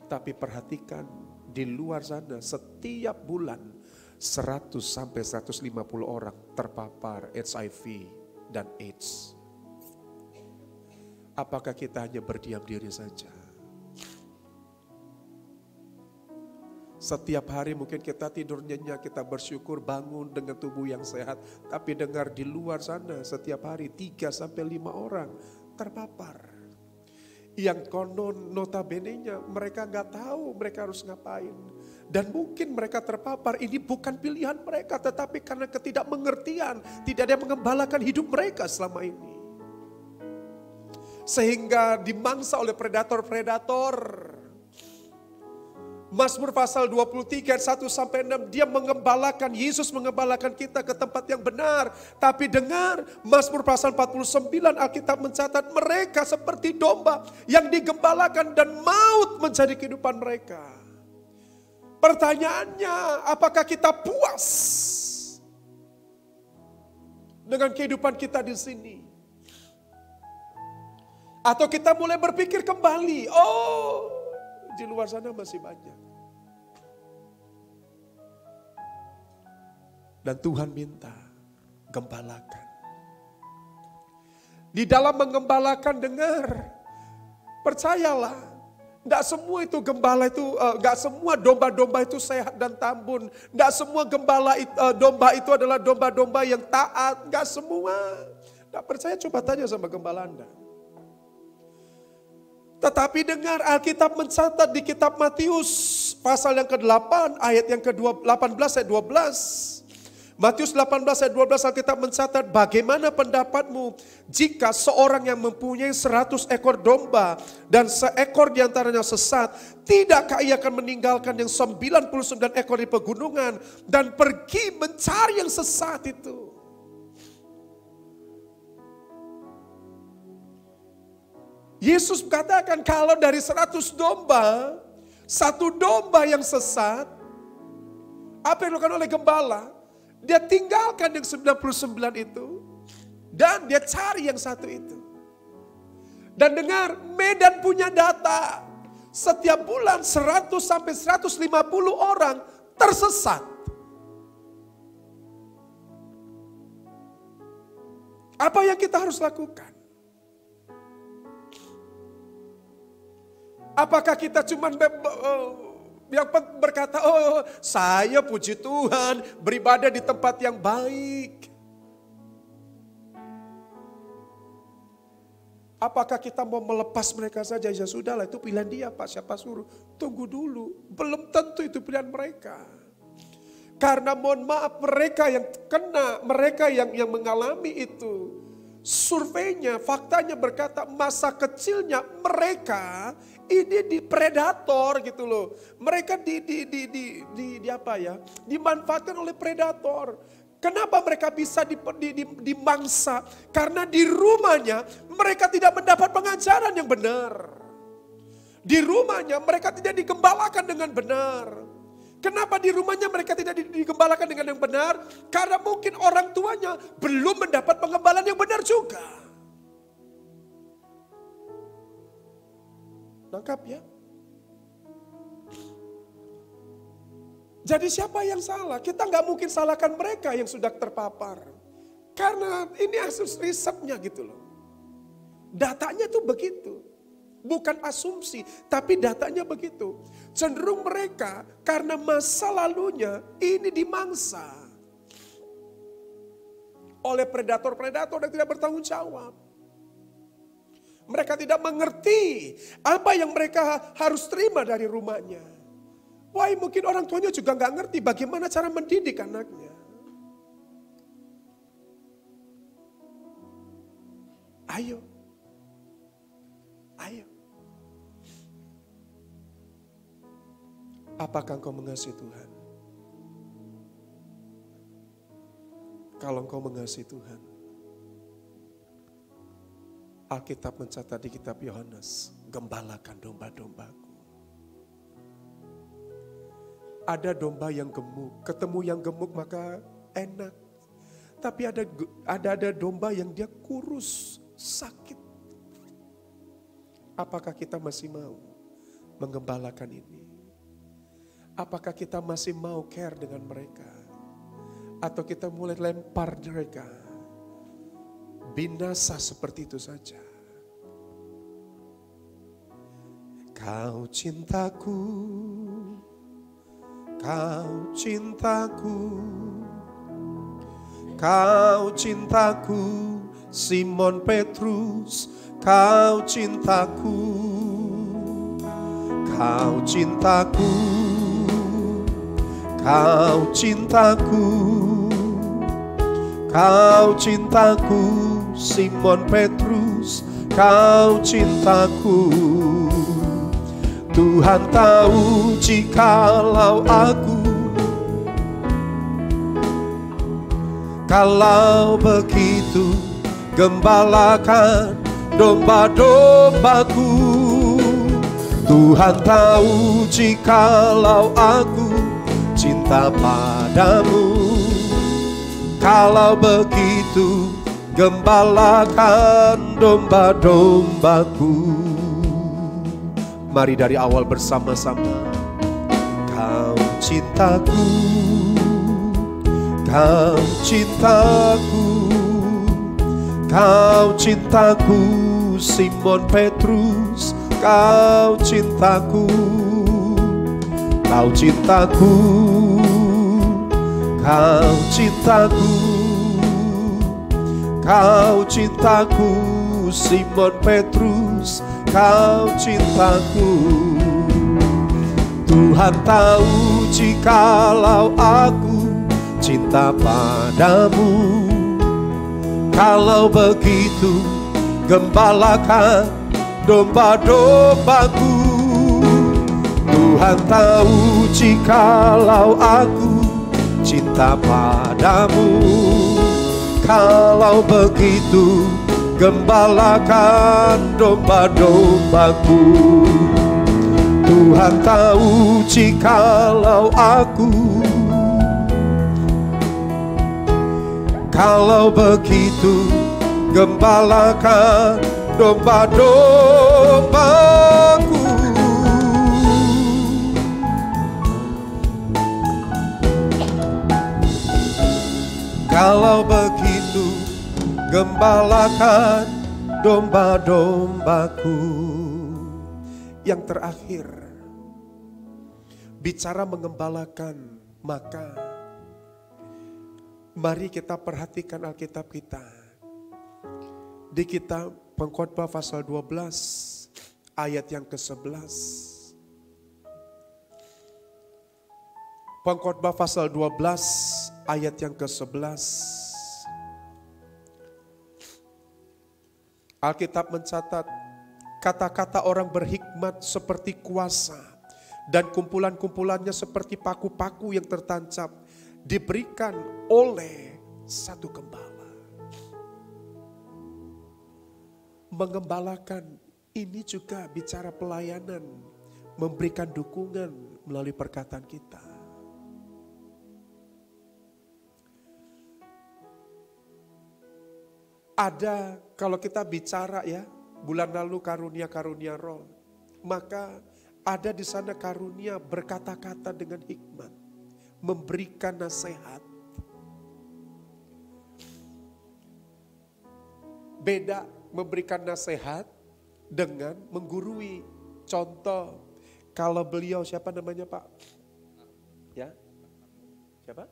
Tapi perhatikan di luar sana setiap bulan 100 sampai 150 orang terpapar HIV dan AIDS. Apakah kita hanya berdiam diri saja? Setiap hari mungkin kita tidur nyenyak, kita bersyukur bangun dengan tubuh yang sehat. Tapi dengar di luar sana setiap hari 3 sampai 5 orang terpapar. Yang konon notabene-nya mereka nggak tahu mereka harus ngapain. Dan mungkin mereka terpapar ini bukan pilihan mereka, tetapi karena ketidakmengertian, tidak ada yang mengembalakan hidup mereka selama ini. Sehingga dimangsa oleh predator-predator. Mazmur pasal 23 ayat 1-6, dia mengembalakan, Yesus mengembalakan kita ke tempat yang benar. Tapi dengar, Mazmur pasal 49 Alkitab mencatat mereka seperti domba yang digembalakan dan maut menjadi kehidupan mereka. Pertanyaannya, apakah kita puas dengan kehidupan kita di sini? Atau kita mulai berpikir kembali, oh di luar sana masih banyak. Dan Tuhan minta, gembalakan. Di dalam mengembalakan, dengar, percayalah. Tidak semua itu gembala itu, tidak semua domba-domba itu sehat dan tambun. Tidak semua domba itu adalah domba-domba yang taat. Tidak semua. Tidak percaya, coba tanya sama gembala Anda. Tetapi dengar, Alkitab mencatat di kitab Matius pasal yang ke-8 ayat yang ke-18 ayat 12. Matius 18 ayat 12 Alkitab mencatat, bagaimana pendapatmu jika seorang yang mempunyai 100 ekor domba dan seekor diantaranya sesat, tidakkah ia akan meninggalkan yang 99 ekor di pegunungan dan pergi mencari yang sesat itu? Yesus katakan kalau dari 100 domba, 1 domba yang sesat, apa yang dilakukan oleh gembala? Dia tinggalkan yang 99 itu, dan dia cari yang 1 itu. Dan dengar, Medan punya data, setiap bulan 100 sampai 150 orang tersesat. Apa yang kita harus lakukan? Apakah kita cuma yang berkata, oh saya puji Tuhan beribadah di tempat yang baik. Apakah kita mau melepas mereka saja? Ya sudahlah, itu pilihan dia Pak, siapa suruh. Tunggu dulu, belum tentu itu pilihan mereka. Karena mohon maaf, mereka yang kena, mereka yang mengalami itu, surveinya, faktanya berkata masa kecilnya mereka ini di predator gitu loh. Mereka dimanfaatkan oleh predator. Kenapa mereka bisa dimangsa? Karena di rumahnya mereka tidak mendapat pengajaran yang benar. Di rumahnya mereka tidak digembalakan dengan benar. Kenapa di rumahnya mereka tidak digembalakan dengan yang benar? Karena mungkin orang tuanya belum mendapat pengembalaan yang benar juga. Nangkap ya? Jadi siapa yang salah? Kita nggak mungkin salahkan mereka yang sudah terpapar. Karena ini hasil risetnya gitu loh. Datanya tuh begitu. Bukan asumsi, tapi datanya begitu. Cenderung mereka karena masa lalunya ini dimangsa oleh predator-predator yang tidak bertanggung jawab. Mereka tidak mengerti apa yang mereka harus terima dari rumahnya. Wah, mungkin orang tuanya juga nggak ngerti bagaimana cara mendidik anaknya. Ayo. Apakah engkau mengasihi Tuhan? Kalau engkau mengasihi Tuhan, Alkitab mencatat di kitab Yohanes, gembalakan domba-dombaku. Ada domba yang gemuk, ketemu yang gemuk maka enak. Tapi ada domba yang dia kurus, sakit. Apakah kita masih mau menggembalakan ini? Apakah kita masih mau care dengan mereka? Atau kita mulai lempar mereka? Binasa seperti itu saja. Kau cintaku, kau cintaku, kau cintaku, Simon Petrus, kau cintaku, kau cintaku, kau cintaku, kau cintaku, Simon Petrus, kau cintaku. Tuhan tahu jikalau aku, kalau begitu gembalakan domba-dombaku. Tuhan tahu jikalau aku cinta padamu, kalau begitu gembalakan domba-dombaku. Mari dari awal bersama-sama. Kau cintaku, kau cintaku, kau cintaku, Simon Petrus, kau cintaku, kau cintaku, kau cintaku, kau cintaku, Simon Petrus, kau cintaku. Tuhan tahu jikalau aku cinta padamu, kalau begitu gembalakan domba-dombaku. Tuhan tahu jikalau aku cinta padamu, kalau begitu gembalakan domba-dombaku. Tuhan tahu jikalau aku, kalau begitu gembalakan domba-dombaku. Kalau begitu gembalakan domba-dombaku. Yang terakhir, bicara mengembalakan, maka mari kita perhatikan Alkitab kita. Di kitab Pengkhotbah pasal 12 ayat yang ke-11. Pengkhotbah pasal 12 ayat yang ke-11. Alkitab mencatat, kata-kata orang berhikmat seperti kuasa, dan kumpulan-kumpulannya seperti paku-paku yang tertancap. diberikan oleh satu gembala. Mengembalakan ini juga bicara pelayanan, memberikan dukungan melalui perkataan kita. Ada, kalau kita bicara ya, bulan lalu karunia-karunia roh, maka ada di sana karunia berkata-kata dengan hikmat, memberikan nasihat. Beda memberikan nasihat dengan menggurui. Contoh, kalau beliau siapa namanya Pak? Ya, siapa?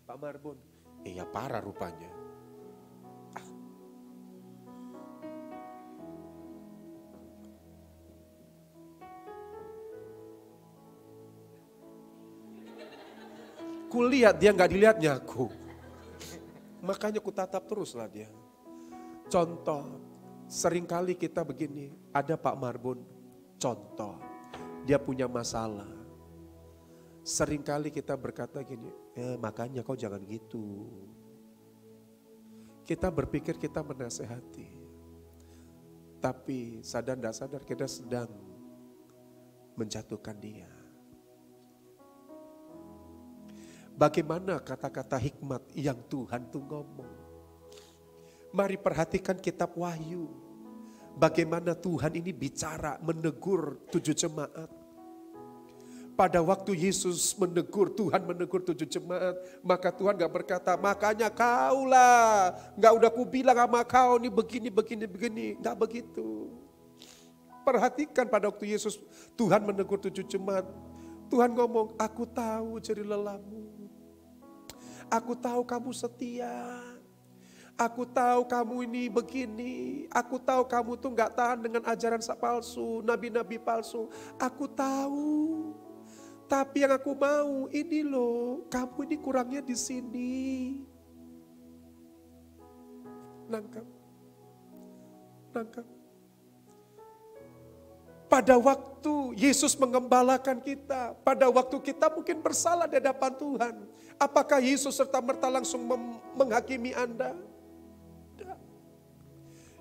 Pak Marbun. Iya parah rupanya. Kulihat dia nggak dilihatnya aku. Makanya ku tatap teruslah dia. Contoh, seringkali kita begini, ada Pak Marbun, contoh, dia punya masalah. Seringkali kita berkata gini, makanya kau jangan gitu. Kita berpikir kita menasehati. Tapi sadar tidak sadar kita sedang menjatuhkan dia. Bagaimana kata-kata hikmat yang Tuhan tuh ngomong. Mari perhatikan kitab Wahyu. Bagaimana Tuhan ini bicara, menegur 7 jemaat. Pada waktu Yesus menegur, Tuhan menegur 7 jemaat. Maka Tuhan gak berkata, makanya kaulah. Gak udah ku bilang sama kau nih begini. Gak begitu. Perhatikan pada waktu Yesus, Tuhan menegur 7 jemaat. Tuhan ngomong, aku tahu jerih lelahmu. Aku tahu kamu setia. Aku tahu kamu ini begini. Aku tahu kamu tuh gak tahan dengan ajaran palsu, nabi-nabi palsu. Aku tahu. Tapi yang aku mau ini loh, kamu ini kurangnya di sini. Nangkap. Pada waktu Yesus mengembalakan kita, pada waktu kita mungkin bersalah di hadapan Tuhan, apakah Yesus serta-merta langsung menghakimi Anda? Tidak.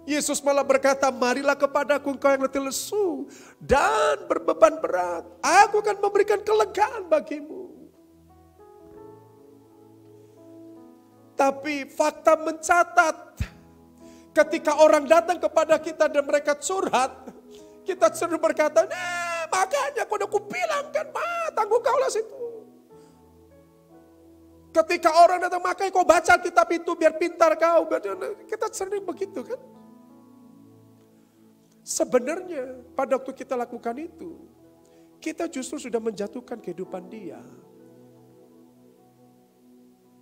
Yesus malah berkata, marilah kepadaku engkau yang letih lesu dan berbeban berat, aku akan memberikan kelegaan bagimu. Tapi fakta mencatat, ketika orang datang kepada kita dan mereka curhat, kita sering berkata, makanya aku udah kubilang kan, tanggung kaulah situ. Ketika orang datang, makanya kau baca kitab itu biar pintar kau. Kita sering begitu kan. Sebenarnya pada waktu kita lakukan itu, kita justru sudah menjatuhkan kehidupan dia.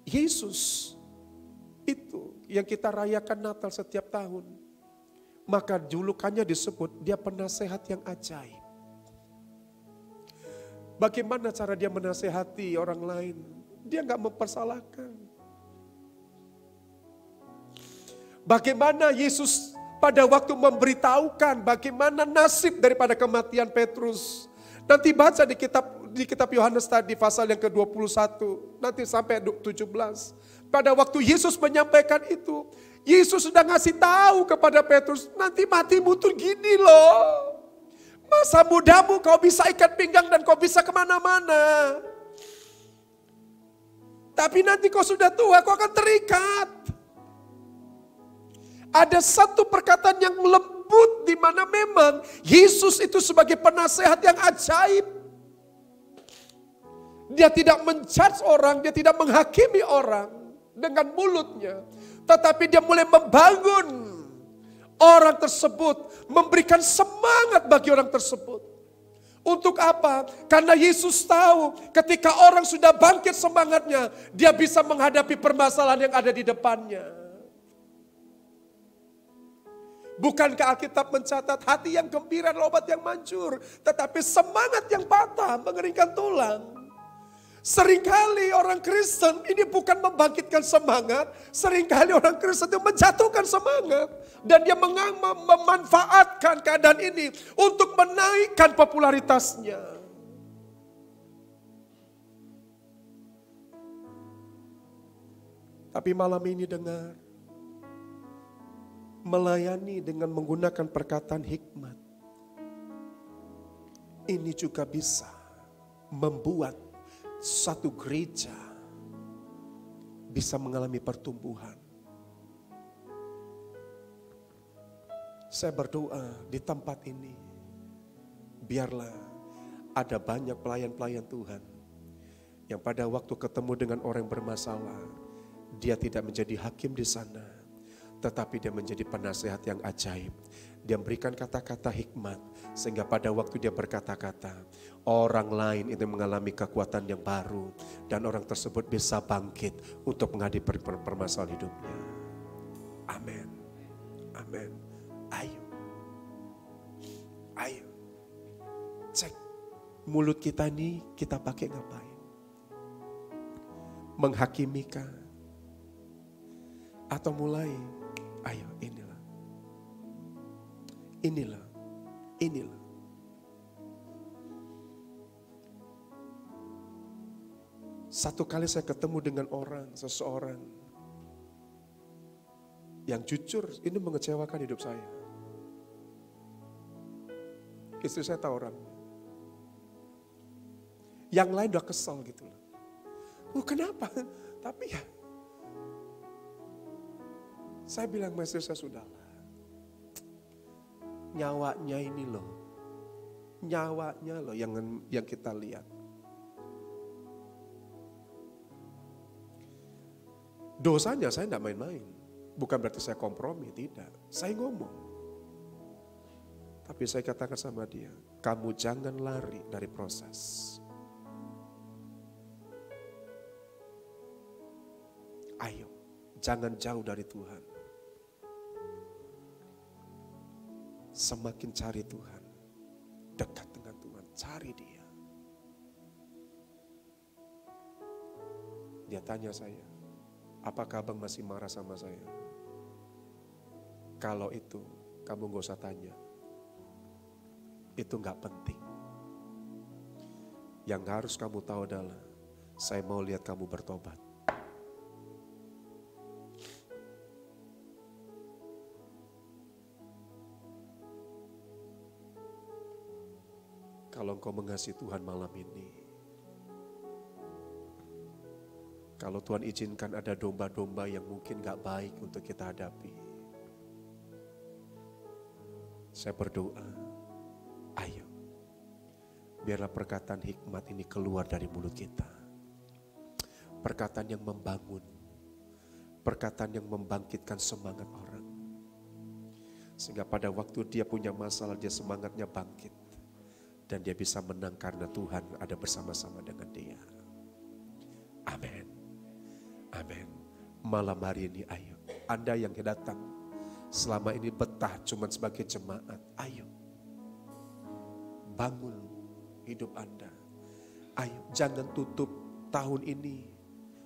Yesus itu yang kita rayakan Natal setiap tahun. Maka julukannya disebut dia penasehat yang ajaib. Bagaimana cara dia menasehati orang lain? Dia gak mempersalahkan. Bagaimana Yesus pada waktu memberitahukan bagaimana nasib daripada kematian Petrus. Nanti baca di kitab Yohanes tadi pasal yang ke-21. Nanti sampai 17. Pada waktu Yesus menyampaikan itu, Yesus sudah ngasih tahu kepada Petrus, nanti matimu tuh gini loh. Masa mudamu kau bisa ikat pinggang dan kau bisa kemana-mana. Tapi nanti kau sudah tua, kau akan terikat. Ada satu perkataan yang lembut di mana memang Yesus itu sebagai penasehat yang ajaib. Dia tidak menjudge orang, dia tidak menghakimi orang dengan mulutnya. Tetapi dia mulai membangun orang tersebut, memberikan semangat bagi orang tersebut. Untuk apa? Karena Yesus tahu ketika orang sudah bangkit semangatnya, dia bisa menghadapi permasalahan yang ada di depannya. Bukankah Alkitab mencatat hati yang gembira adalah obat yang manjur, tetapi semangat yang patah mengeringkan tulang. Seringkali orang Kristen ini bukan membangkitkan semangat, seringkali orang Kristen itu menjatuhkan semangat. Dan dia memanfaatkan keadaan ini untuk menaikkan popularitasnya. Tapi malam ini dengar, melayani dengan menggunakan perkataan hikmat, ini juga bisa membuat satu gereja bisa mengalami pertumbuhan. Saya berdoa di tempat ini, biarlah ada banyak pelayan-pelayan Tuhan yang pada waktu ketemu dengan orang yang bermasalah, dia tidak menjadi hakim di sana, tetapi dia menjadi penasehat yang ajaib. Dia memberikan kata-kata hikmat, sehingga pada waktu dia berkata-kata, orang lain itu mengalami kekuatan yang baru, dan orang tersebut bisa bangkit untuk menghadapi permasalahan hidupnya. Amin. Amin. Ayo. Ayo. Cek mulut kita ini kita pakai ngapain? Menghakimikah? Atau mulai, ayo inilah. Inilah. Inilah. Satu kali saya ketemu dengan seseorang yang jujur, ini mengecewakan hidup saya. Istri saya tahu orangnya. Yang lain udah kesel gitu loh. Oh kenapa? Tapi ya, saya bilang sama istri saya, sudahlah. Nyawanya ini loh. Nyawanya loh yang kita lihat. Dosanya saya tidak main-main. Bukan berarti saya kompromi, tidak. Saya ngomong. Tapi saya katakan sama dia, kamu jangan lari dari proses. Ayo, jangan jauh dari Tuhan. Semakin cari Tuhan, dekat dengan Tuhan, cari Dia. Dia tanya saya, apakah abang masih marah sama saya? Kalau itu, kamu gak usah tanya. Itu gak penting. Yang harus kamu tahu adalah, saya mau lihat kamu bertobat. Kalau engkau mengasihi Tuhan malam ini, kalau Tuhan izinkan ada domba-domba yang mungkin gak baik untuk kita hadapi, saya berdoa, ayo, biarlah perkataan hikmat ini keluar dari mulut kita. Perkataan yang membangun, perkataan yang membangkitkan semangat orang. Sehingga pada waktu dia punya masalah, dia semangatnya bangkit. Dan dia bisa menang karena Tuhan ada bersama-sama dengan dia. Amin. Amin. Malam hari ini ayo, Anda yang datang selama ini betah cuma sebagai jemaat, ayo bangun hidup Anda. Ayo, jangan tutup tahun ini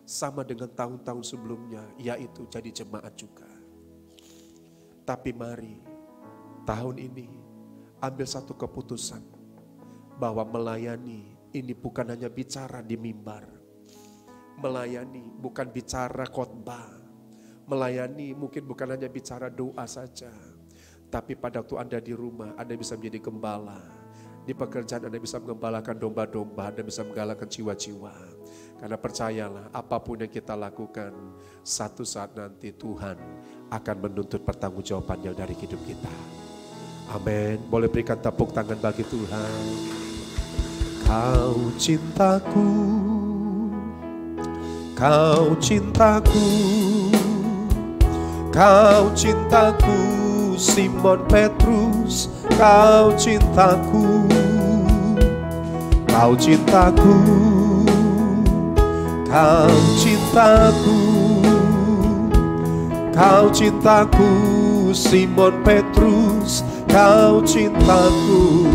sama dengan tahun-tahun sebelumnya, yaitu jadi jemaat juga. Tapi mari tahun ini ambil satu keputusan bahwa melayani ini bukan hanya bicara di mimbar. Melayani bukan bicara khotbah. Melayani mungkin bukan hanya bicara doa saja. Tapi pada waktu Anda di rumah, Anda bisa menjadi gembala. Di pekerjaan Anda bisa menggembalakan domba-domba, Anda bisa menggalakan jiwa-jiwa. Karena percayalah, apapun yang kita lakukan, satu saat nanti Tuhan akan menuntut pertanggungjawabannya dari hidup kita. Amin. Boleh berikan tepuk tangan bagi Tuhan. Kau cintaku, kau cintaku, kau cintaku, Simon Petrus, kau cintaku, kau cintaku, kau cintaku, kau cintaku, Simon Petrus, kau cintaku.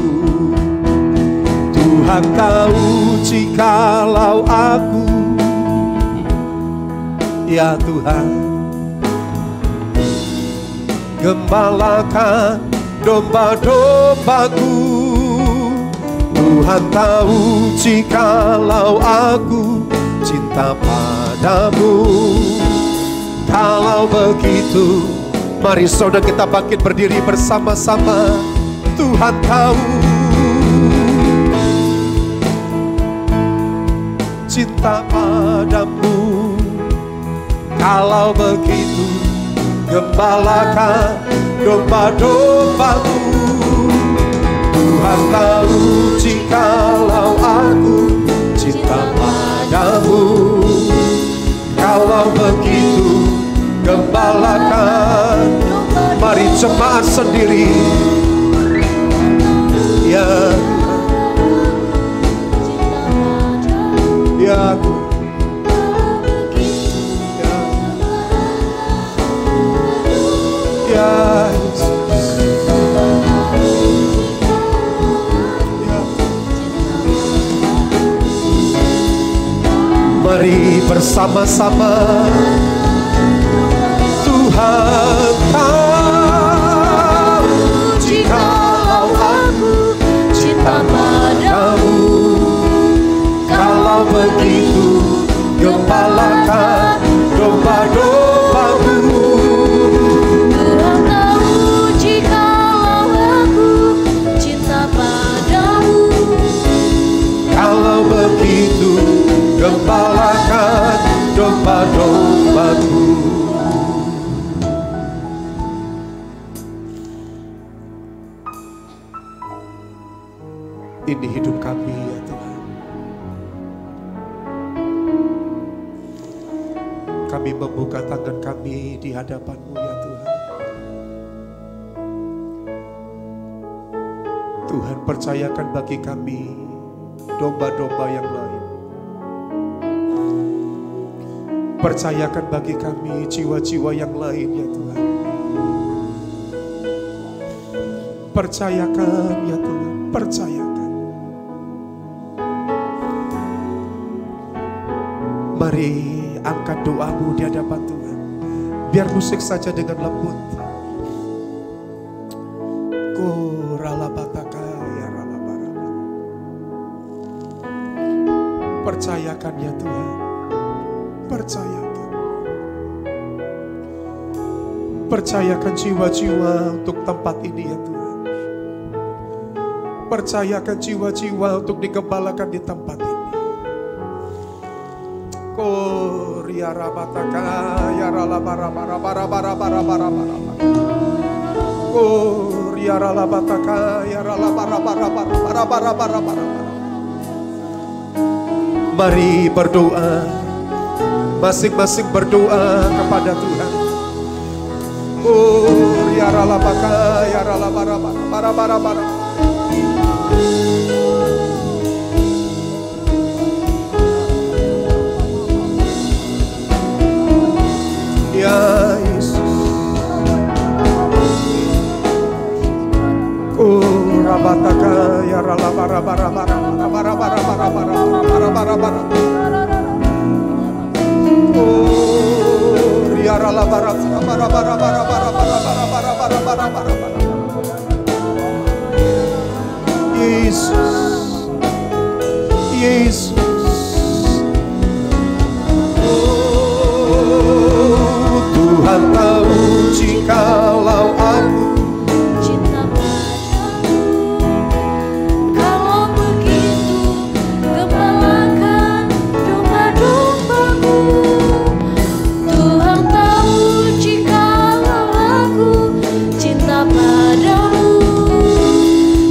Tuhan tahu jikalau aku, ya Tuhan, gembalakan domba-dombaku. Tuhan tahu jikalau aku cinta padamu. Kalau begitu, mari saudara kita bangkit berdiri bersama-sama. Tuhan tahu cinta padamu. Kalau begitu, gembalakan domba-dombamu. Tuhan tahu jikalau aku cinta padamu. Kalau begitu, gembalakan. Mari jemaat sendiri. Ya, ya, ya, mari bersama-sama. Tuhan tahu jikalau aku cinta padamu. Kalau begitu, gembalakan domba-dombamu. Tuhan tahu jikalau aku cinta padamu. Kalau begitu, gembalakan domba-dombaku. Ini hidup kami ya Tuhan. Kami membuka tangan kami di hadapan-Mu ya Tuhan. Tuhan, percayakan bagi kami domba-domba yang lain. Percayakan bagi kami jiwa-jiwa yang lain ya Tuhan. Percayakan ya Tuhan, percayakan. Mari angkat doamu di hadapan Tuhan. Biar musik saja dengan lembut. Percayakan ya Tuhan. Percayakan. Percayakan jiwa-jiwa untuk tempat ini ya Tuhan. Percayakan jiwa-jiwa untuk digembalakan di tempat ini. Mari berdoa, masing-masing berdoa kepada Tuhan. Ya Yesus, rabataka ya ralabara bara bara bara bara bara bara bara bara bara. Ya ralabara bara bara bara bara bara bara bara bara bara. Yesus, Yesus. Tuhan tahu jikalau aku Cinta padamu. Kalau begitu, gembalakan domba-dombamu. Tuhan tahu jikalau aku cinta padamu.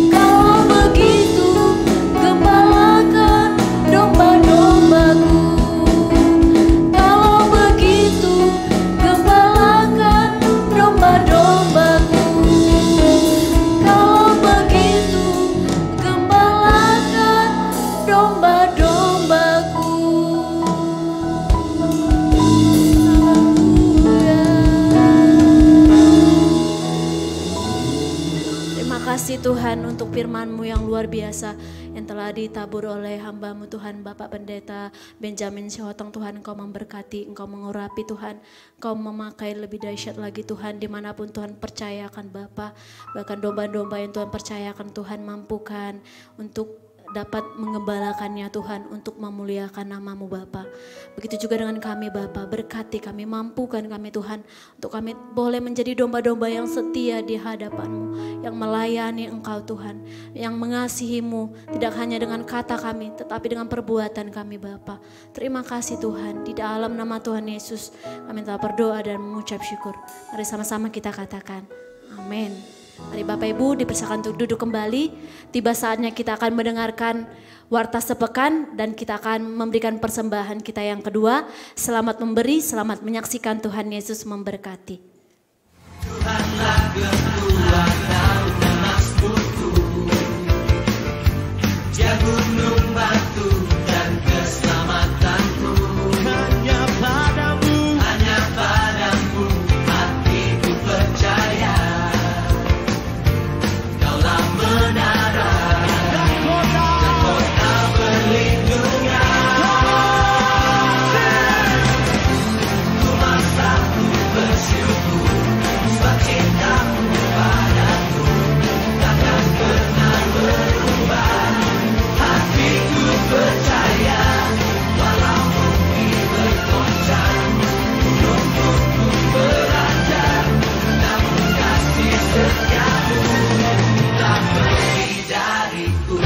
Kalau begitu, gembalakan domba-dombaku. Kalau begitu, gembalakan domba-dombaku. Kalau begitu, gembalakan domba-dombaku. Terima kasih Tuhan untuk firman-Mu yang luar biasa yang telah ditabur oleh hamba-Mu Tuhan, Bapak Pendeta Benjamin Syahotong. Tuhan, Engkau memberkati, Engkau mengurapi Tuhan, Engkau memakai lebih dahsyat lagi Tuhan, dimanapun Tuhan percayakan Bapak, bahkan domba-domba yang Tuhan percayakan Tuhan mampukan untuk dapat mengembalakannya Tuhan untuk memuliakan nama-Mu Bapa. Begitu juga dengan kami Bapa, berkati kami, mampukan kami Tuhan untuk kami boleh menjadi domba-domba yang setia di hadapan-Mu, yang melayani Engkau Tuhan, yang mengasihi-Mu tidak hanya dengan kata kami tetapi dengan perbuatan kami Bapa. Terima kasih Tuhan, di dalam nama Tuhan Yesus kami telah berdoa dan mengucap syukur. Mari sama-sama kita katakan amin. Mari Bapak Ibu dipersilakan untuk duduk kembali. Tiba saatnya kita akan mendengarkan warta sepekan dan kita akan memberikan persembahan kita yang kedua. Selamat memberi, selamat menyaksikan. Tuhan Yesus memberkati. Tuhanlah kekuatan dan masmurku, Dia gunung batu dan keselamatanku. Hanya padamu hatiku percaya. Kaulah menara dan kota perlindungan. Ku masaku bersyukur sebab cintamu padaku takkan pernah berubah. Hatiku percaya walau bumi bergoncang, gunung pun beranjak, namun kasih setiamu tak pergi dariku.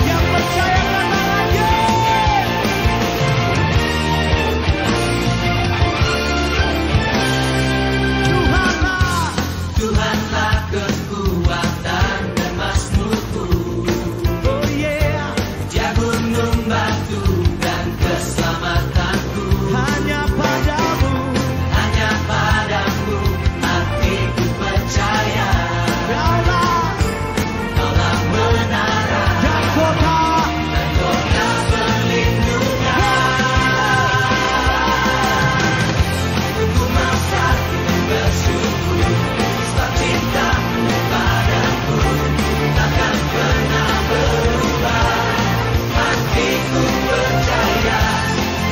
Yang percaya katakan Tuhanlah kekuatan dan masmurku. Oh yeah. Dia gunung batu dan keselamatanku. Hanya padamu hatiku percaya. Kaulah menara dan kota perlindungan. Ku masaku bersyukur sebab cintamu padaku takkan pernah berubah. Hatiku percaya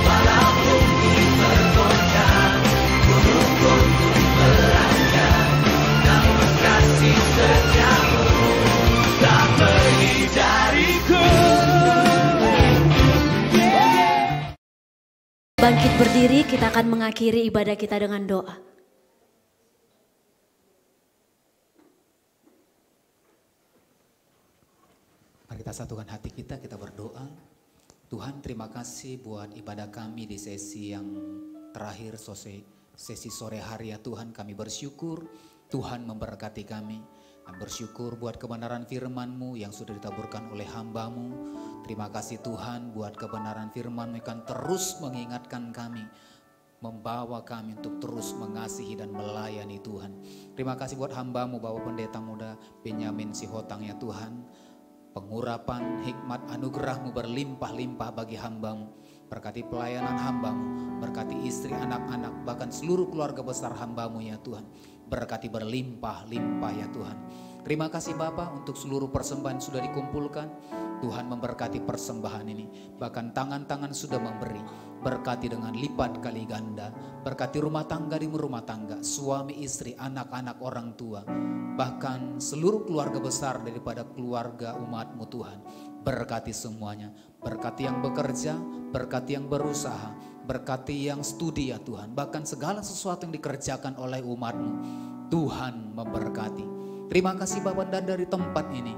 walau bumi bergoncang, gunung pun beranjak, namun kasih setiamu tak pergi dariku. Bangkit berdiri, kita akan mengakhiri ibadah kita dengan doa. Mari kita satukan hati kita berdoa. Tuhan, terima kasih buat ibadah kami di sesi yang terakhir, sesi sore hari ya Tuhan. Kami bersyukur Tuhan memberkati kami. Kami bersyukur buat kebenaran firman-Mu yang sudah ditaburkan oleh hamba-Mu. Terima kasih Tuhan buat kebenaran firman-Mu yang terus mengingatkan kami, membawa kami untuk terus mengasihi dan melayani Tuhan. Terima kasih buat hamba-Mu Bapak Pendeta Muda Benyamin Sihotang ya Tuhan. Pengurapan hikmat anugerah-Mu berlimpah-limpah bagi hamba-Mu. Berkati pelayanan hamba-Mu, berkati istri, anak-anak, bahkan seluruh keluarga besar hamba-Mu ya Tuhan. Berkati berlimpah-limpah ya Tuhan. Terima kasih Bapa untuk seluruh persembahan sudah dikumpulkan. Tuhan memberkati persembahan ini. Bahkan tangan-tangan sudah memberi. Berkati dengan lipat kali ganda. Berkati rumah tangga demi rumah tangga. Suami, istri, anak-anak, orang tua. Bahkan seluruh keluarga besar daripada keluarga umat-Mu Tuhan. Berkati semuanya. Berkati yang bekerja, berkati yang berusaha, berkati yang studi ya Tuhan. Bahkan segala sesuatu yang dikerjakan oleh umat-Mu, Tuhan memberkati. Terima kasih Bapak, dan dari tempat ini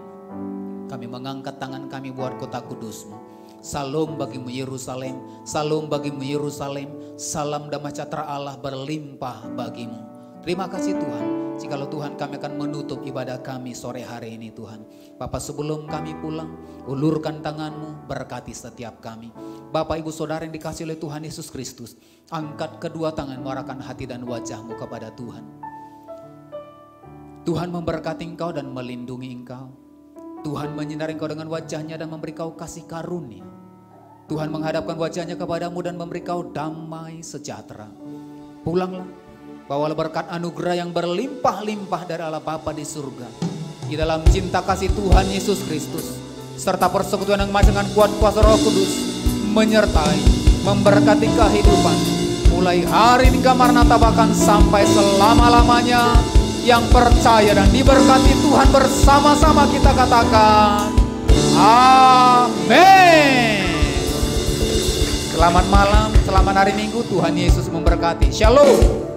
kami mengangkat tangan kami buat kota kudus-Mu. Salam bagimu Yerusalem, salam bagimu Yerusalem, salam damai sejahtera Allah berlimpah bagimu. Terima kasih Tuhan. Jikalau Tuhan kami akan menutup ibadah kami sore hari ini Tuhan. Bapak sebelum kami pulang, ulurkan tangan-Mu, berkati setiap kami. Bapak Ibu Saudara yang dikasihi oleh Tuhan Yesus Kristus, angkat kedua tangan, arahkan hati dan wajah-Mu kepada Tuhan. Tuhan memberkati engkau dan melindungi engkau. Tuhan menyinari engkau dengan wajah-Nya dan memberi kau kasih karunia. Tuhan menghadapkan wajah-Nya kepadamu dan memberi kau damai sejahtera. Pulanglah, bawalah berkat anugerah yang berlimpah-limpah dari Allah Bapa di surga. Di dalam cinta kasih Tuhan Yesus Kristus, serta persekutuan yang dengan kuat kuasa Roh Kudus, menyertai, memberkati kehidupan. Mulai hari ini Maranatha bahkan sampai selama-lamanya. yang percaya dan diberkati Tuhan bersama-sama kita katakan amin. Selamat malam, selamat hari Minggu, Tuhan Yesus memberkati. Shalom.